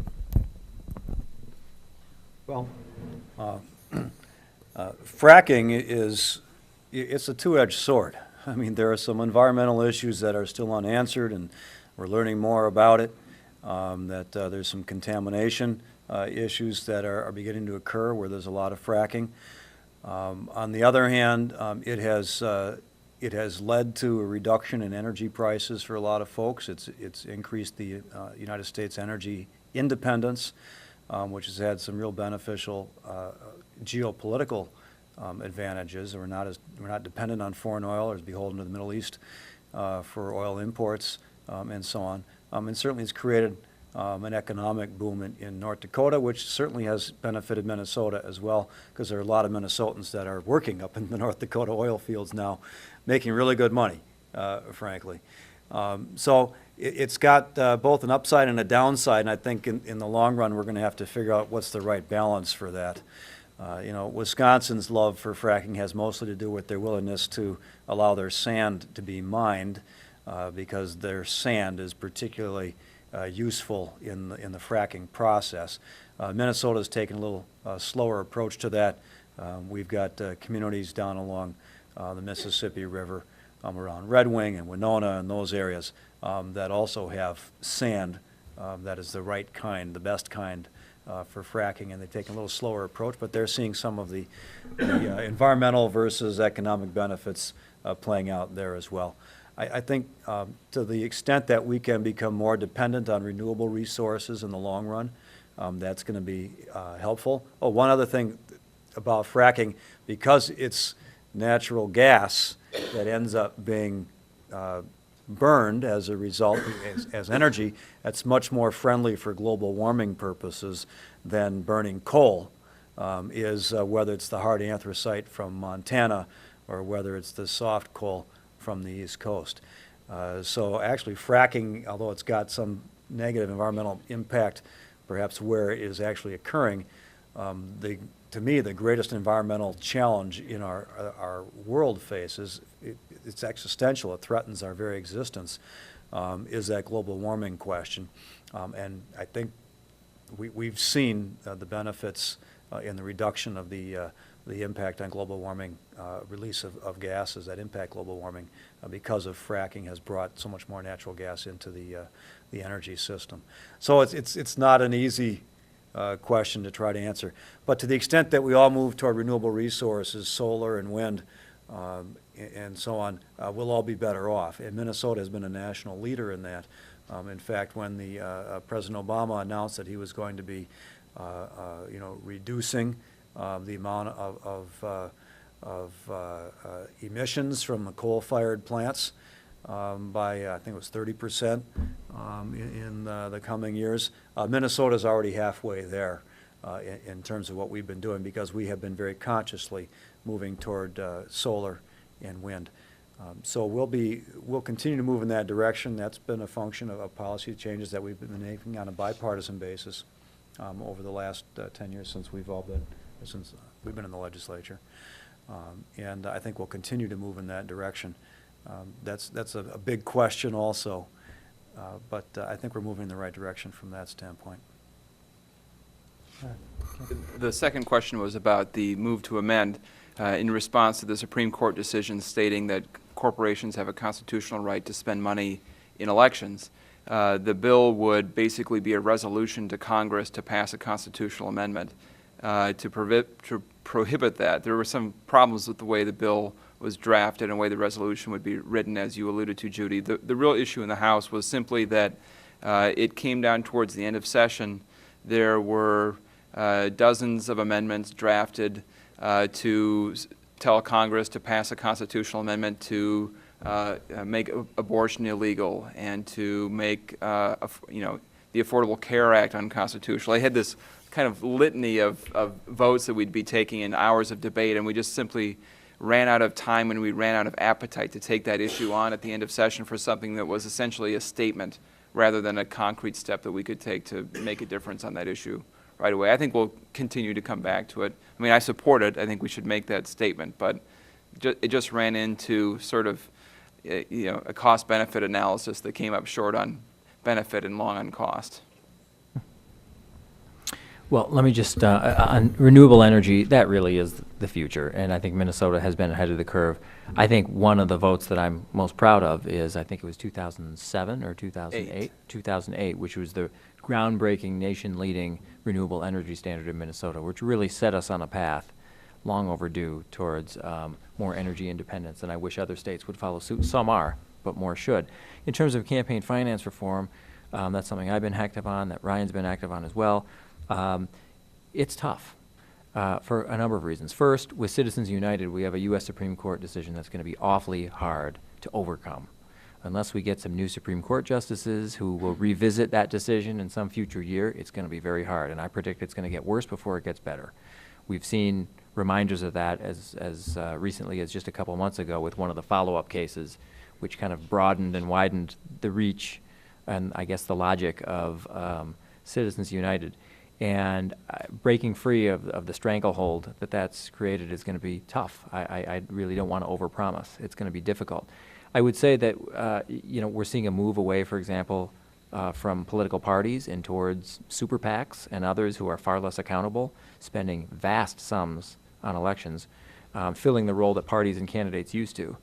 Well, fracking it's a two-edged sword. I mean, there are some environmental issues that are still unanswered, and we're learning more about it, that there's some contamination issues that are beginning to occur where there's a lot of fracking. On the other hand, it has led to a reduction in energy prices for a lot of folks. It's increased the United States energy independence, which has had some real beneficial geopolitical advantages. We're not dependent on foreign oil or beholden to the Middle East for oil imports and so on. And certainly it's created an economic boom in North Dakota, which certainly has benefited Minnesota as well, because there are a lot of Minnesotans that are working up in the North Dakota oil fields now, making really good money, frankly. So it's got both an upside and a downside, and I think in the long run we're going to have to figure out what's the right balance for that. Wisconsin's love for fracking has mostly to do with their willingness to allow their sand to be mined, because their sand is particularly useful in the fracking process. Minnesota's taken a little slower approach to that. We've got communities down along the Mississippi River, around Red Wing and Winona and those areas that also have sand that is the right kind, the best kind for fracking, and they take a little slower approach, but they're seeing some of the environmental versus economic benefits playing out there as well. I think to the extent that we can become more dependent on renewable resources in the long run, That's going to be helpful. Oh, one other thing about fracking, because it's natural gas that ends up being burned as a result as energy, that's much more friendly for global warming purposes than burning coal, whether it's the hard anthracite from Montana or whether it's the soft coal from the East Coast. So actually fracking, although it's got some negative environmental impact, perhaps where it is actually occurring, to me, the greatest environmental challenge in our world faces, it's existential, it threatens our very existence, is that global warming question. And I think we've seen the benefits in the reduction of the impact on global warming, release of gases that impact global warming because of fracking has brought so much more natural gas into the energy system. So it's not an easy question to try to answer. But to the extent that we all move toward renewable resources, solar and wind, and so on, we'll all be better off. And Minnesota has been a national leader in that. In fact, when President Obama announced that he was going to be, reducing the amount of emissions from the coal-fired plants by, I think it was 30% in the coming years. Minnesota's already halfway there in terms of what we've been doing because we have been very consciously moving toward solar and wind. So we'll continue to move in that direction. That's been a function of policy changes that we've been making on a bipartisan basis over the last 10 years since we've been in the legislature. And I think we'll continue to move in that direction. That's a big question also, but I think we're moving in the right direction from that standpoint. The second question was about the move to amend in response to the Supreme Court decision stating that corporations have a constitutional right to spend money in elections. The bill would basically be a resolution to Congress to pass a constitutional amendment to prohibit that. There were some problems with the way the bill was drafted and the way the resolution would be written, as you alluded to, Judy. The real issue in the House was simply that it came down towards the end of session. There were dozens of amendments drafted to tell Congress to pass a constitutional amendment to make abortion illegal and to make the Affordable Care Act unconstitutional. They had this kind of litany of votes that we'd be taking in hours of debate, and we just simply ran out of time and we ran out of appetite to take that issue on at the end of session for something that was essentially a statement rather than a concrete step that we could take to make a difference on that issue right away. I think we'll continue to come back to it. I mean, I support it. I think we should make that statement, but it just ran into sort of a cost-benefit analysis that came up short on benefit and long on cost. Well, let me just, on renewable energy, that really is the future, and I think Minnesota has been ahead of the curve. I think one of the votes that I'm most proud of is, I think it was 2007 or 2008? 2008, which was the groundbreaking, nation-leading renewable energy standard in Minnesota, which really set us on a path long overdue towards more energy independence, and I wish other states would follow suit. Some are, but more should. In terms of campaign finance reform, that's something I've been active on, that Ryan's been active on as well. It's tough for a number of reasons. First, with Citizens United, we have a U.S. Supreme Court decision that's going to be awfully hard to overcome. Unless we get some new Supreme Court justices who will revisit that decision in some future year, it's going to be very hard, and I predict it's going to get worse before it gets better. We've seen reminders of that as recently as just a couple months ago with one of the follow-up cases, which kind of broadened and widened the reach and I guess the logic of Citizens United. And breaking free of the stranglehold that's created is going to be tough. I really don't want to overpromise. It's going to be difficult. I would say that we're seeing a move away, for example, from political parties and towards super PACs and others who are far less accountable, spending vast sums on elections, filling the role that parties and candidates used to.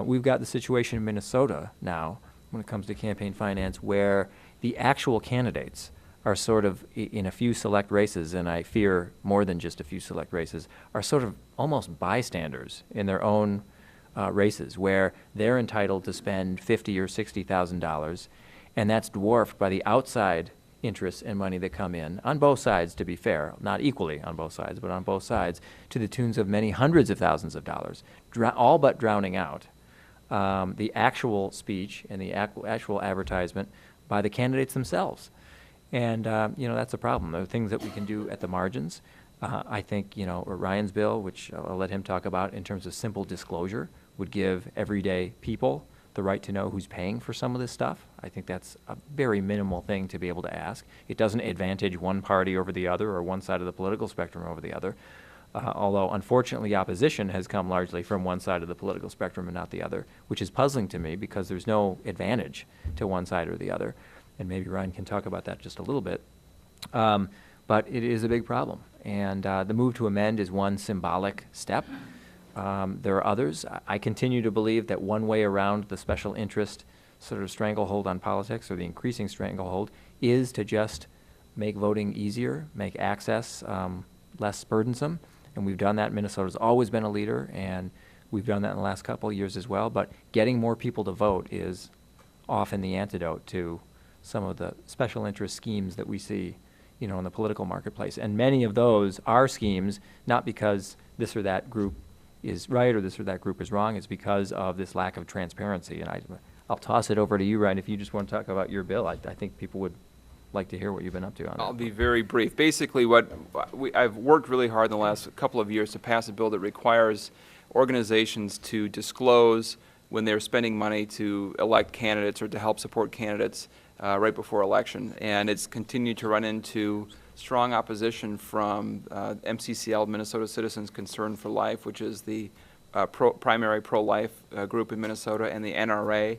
We've got the situation in Minnesota now when it comes to campaign finance where the actual candidates are sort of, in a few select races, and I fear more than just a few select races, are sort of almost bystanders in their own races, where they're entitled to spend $50,000 or $60,000, and that's dwarfed by the outside interests and money that come in, on both sides, to be fair, not equally on both sides, but on both sides, to the tunes of many hundreds of thousands of dollars, all but drowning out the actual speech and the actual advertisement by the candidates themselves. And, that's a problem. There are things that we can do at the margins. I think, Ryan's bill, which I'll let him talk about in terms of simple disclosure, would give everyday people the right to know who's paying for some of this stuff. I think that's a very minimal thing to be able to ask. It doesn't advantage one party over the other or one side of the political spectrum over the other. Although, unfortunately, opposition has come largely from one side of the political spectrum and not the other, which is puzzling to me because there's no advantage to one side or the other. And maybe Ryan can talk about that just a little bit. But it is a big problem. And the move to amend is one symbolic step. There are others. I continue to believe that one way around the special interest sort of stranglehold on politics, or the increasing stranglehold, is to just make voting easier, make access less burdensome. And we've done that. Minnesota's always been a leader, and we've done that in the last couple of years as well. But getting more people to vote is often the antidote to some of the special interest schemes that we see, in the political marketplace. And many of those are schemes, not because this or that group is right or this or that group is wrong. It's because of this lack of transparency. And I'll toss it over to you, Ryan, if you just want to talk about your bill. I think people would like to hear what you've been up to on I'll that. be very brief. Basically, I've worked really hard in the last couple of years to pass a bill that requires organizations to disclose when they're spending money to elect candidates or to help support candidates right before election. And it's continued to run into strong opposition from MCCL, Minnesota Citizens Concerned for Life, which is the primary pro-life group in Minnesota, and the NRA,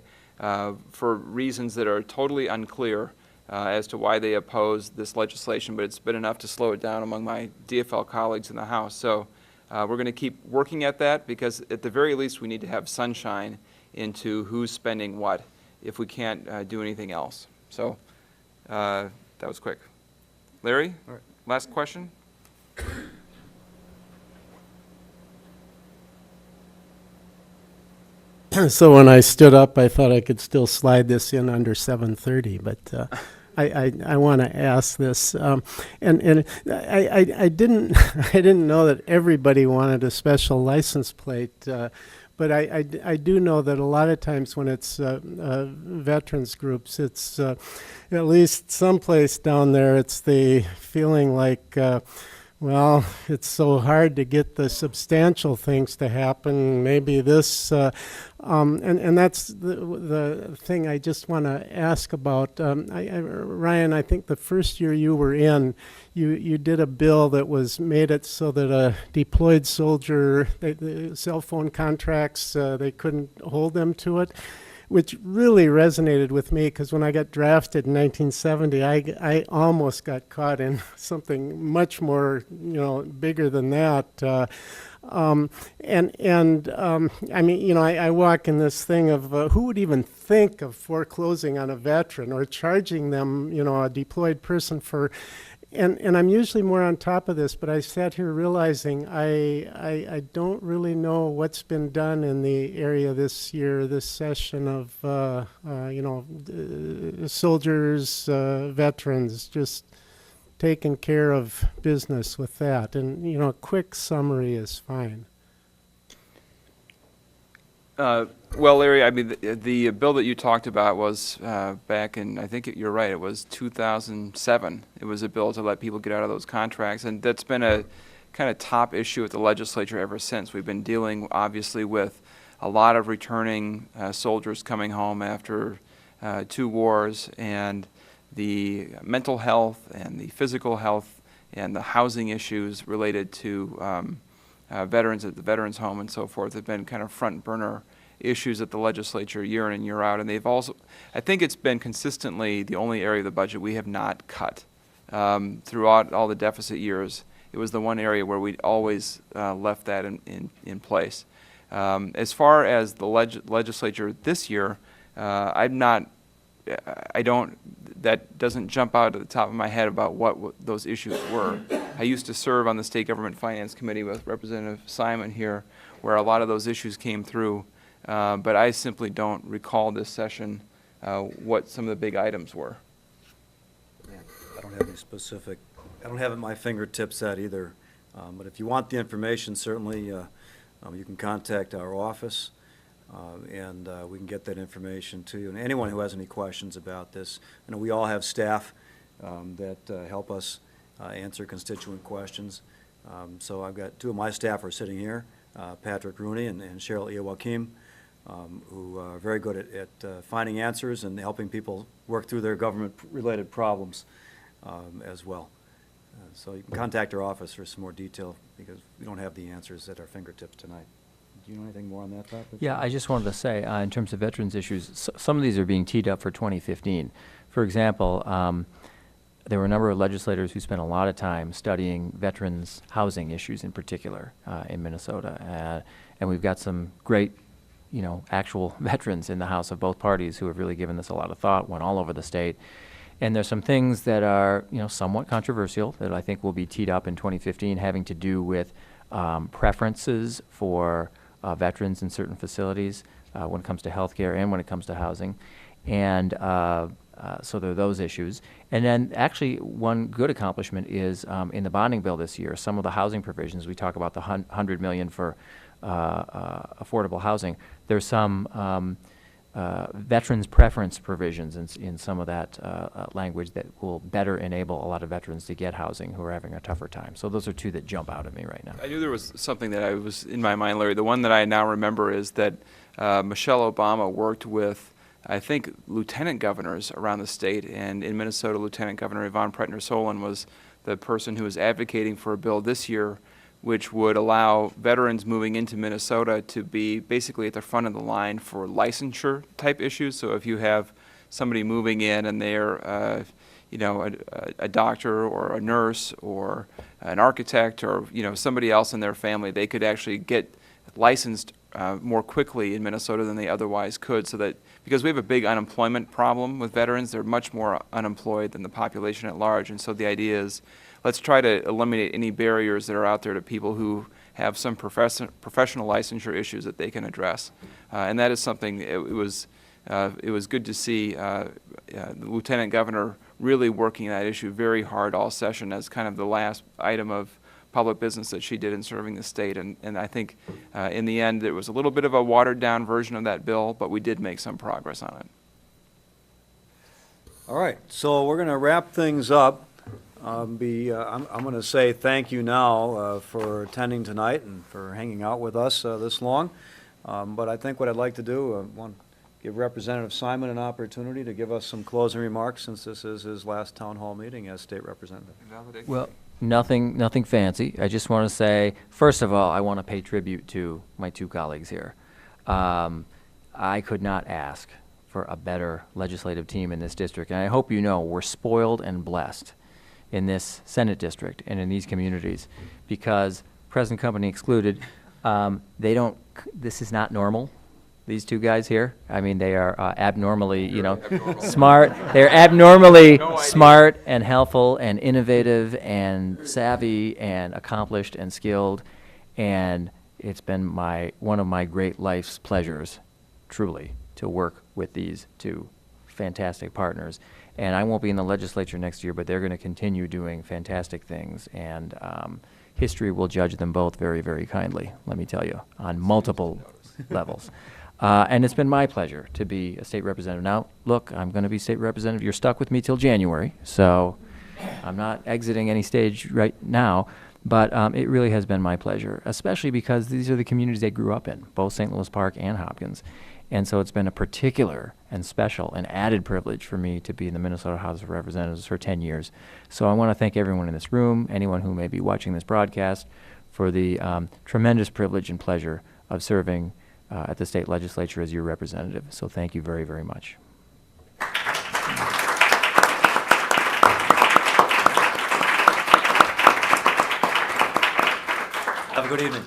for reasons that are totally unclear as to why they oppose this legislation, but it's been enough to slow it down among my DFL colleagues in the House. So we're going to keep working at that, because at the very least we need to have sunshine into who's spending what if we can't do anything else. So that was quick. Larry, All right. last question? So when I stood up, I thought I could still slide this in under 7:30, but I want to ask this, and I didn't I didn't know that everybody wanted a special license plate, but I do know that a lot of times when it's veterans groups, it's at least someplace down there, it's the feeling like, well, it's so hard to get the substantial things to happen. Maybe this, and that's the thing I just want to ask about. Ryan, I think the first year you were in, you did a bill that made it so that a deployed soldier, the cell phone contracts, they couldn't hold them to it, which really resonated with me, because when I got drafted in 1970, I almost got caught in something much more, bigger than that. I mean, I walk in this thing of who would even think of foreclosing on a veteran or charging them, a deployed person for. And I'm usually more on top of this, but I sat here realizing I don't really know what's been done in the area this year, this session of, soldiers, veterans, just taking care of business with that. And, a quick summary is fine. Well, Larry, I mean, the bill that you talked about was back in, I think you're right, it was 2007. It was a bill to let people get out of those contracts, and that's been a kind of top issue at the legislature ever since. We've been dealing, obviously, with a lot of returning soldiers coming home after 2 wars, and the mental health and the physical health and the housing issues related to veterans at the Veterans Home and so forth have been kind of front burner issues at the legislature year in and year out. And they've also, I think it's been consistently the only area of the budget we have not cut. Throughout all the deficit years, it was the one area where we always left that in place. As far as the legislature this year, that doesn't jump out at the top of my head about what those issues were. I used to serve on the State Government Finance Committee with Representative Simon here, where a lot of those issues came through, but I simply don't recall this session what some of the big items were. don't have any specific, I don't have it at my fingertips that either. But if you want the information, certainly you can contact our office, and we can get that information to you. And anyone who has any questions about this, I know we all have staff that help us answer constituent questions. So I've got two of my staff are sitting here, Patrick Rooney and Cheryl Iwakim, who are very good at finding answers and helping people work through their government-related problems as well. So you can contact our office for some more detail, because we don't have the answers at our fingertips tonight. Do you know anything more on that topic? Yeah, I just wanted to say, in terms of veterans issues, some of these are being teed up for 2015. For example, there were a number of legislators who spent a lot of time studying veterans' housing issues in particular in Minnesota. And we've got some great, actual veterans in the House of both parties who have really given this a lot of thought, went all over the state. And there's some things that are, somewhat controversial that I think will be teed up in 2015, having to do with preferences for veterans in certain facilities when it comes to health care and when it comes to housing. And so there are those issues. And then actually one good accomplishment is in the bonding bill this year, some of the housing provisions, we talk about the $100 million for affordable housing. There's some veterans preference provisions in some of that language that will better enable a lot of veterans to get housing who are having a tougher time. So those are two that jump out at me right now. I knew there was something that I was in my mind, Larry. The one that I now remember is that Michelle Obama worked with, I think, lieutenant governors around the state, and in Minnesota, Lieutenant Governor Yvonne Pretner-Solon was the person who was advocating for a bill this year which would allow veterans moving into Minnesota to be basically at the front of the line for licensure type issues. So if you have somebody moving in and they're a doctor or a nurse or an architect or somebody else in their family, they could actually get licensed more quickly in Minnesota than they otherwise could. So that, because we have a big unemployment problem with veterans, they're much more unemployed than the population at large. And so the idea is, let's try to eliminate any barriers that are out there to people who have some professional licensure issues that they can address. And that is something, it was good to see the Lieutenant Governor really working that issue very hard all session as kind of the last item of public business that she did in serving the state. And I think in the end it was a little bit of a watered down version of that bill, but we did make some progress on it. All right, so we're going to wrap things up. I'm going to say thank you now for attending tonight and for hanging out with us this long. But I think what I'd like to do, I want to give Representative Simon an opportunity to give us some closing remarks, since this is his last town hall meeting as state representative. Well, nothing fancy. I just want to say, first of all, I want to pay tribute to my two colleagues here. I could not ask for a better legislative team in this district, and I hope you know we're spoiled and blessed in this Senate district and in these communities, because present company excluded, this is not normal, these two guys here. I mean, they are abnormally, smart. They're abnormally smart and helpful and innovative and savvy and accomplished and skilled, and it's been one of my great life's pleasures, truly, to work with these two fantastic partners. And I won't be in the legislature next year, but they're going to continue doing fantastic things. And history will judge them both very, very kindly, let me tell you, on multiple levels. And it's been my pleasure to be a state representative. Now, look, I'm going to be state representative. You're stuck with me till January, so I'm not exiting any stage right now. But it really has been my pleasure, especially because these are the communities I grew up in, both St. Louis Park and Hopkins. And so it's been a particular and special and added privilege for me to be in the Minnesota House of Representatives for 10 years. So I want to thank everyone in this room, anyone who may be watching this broadcast, for the tremendous privilege and pleasure of serving at the state legislature as your representative. So thank you very, very much. Have a good evening.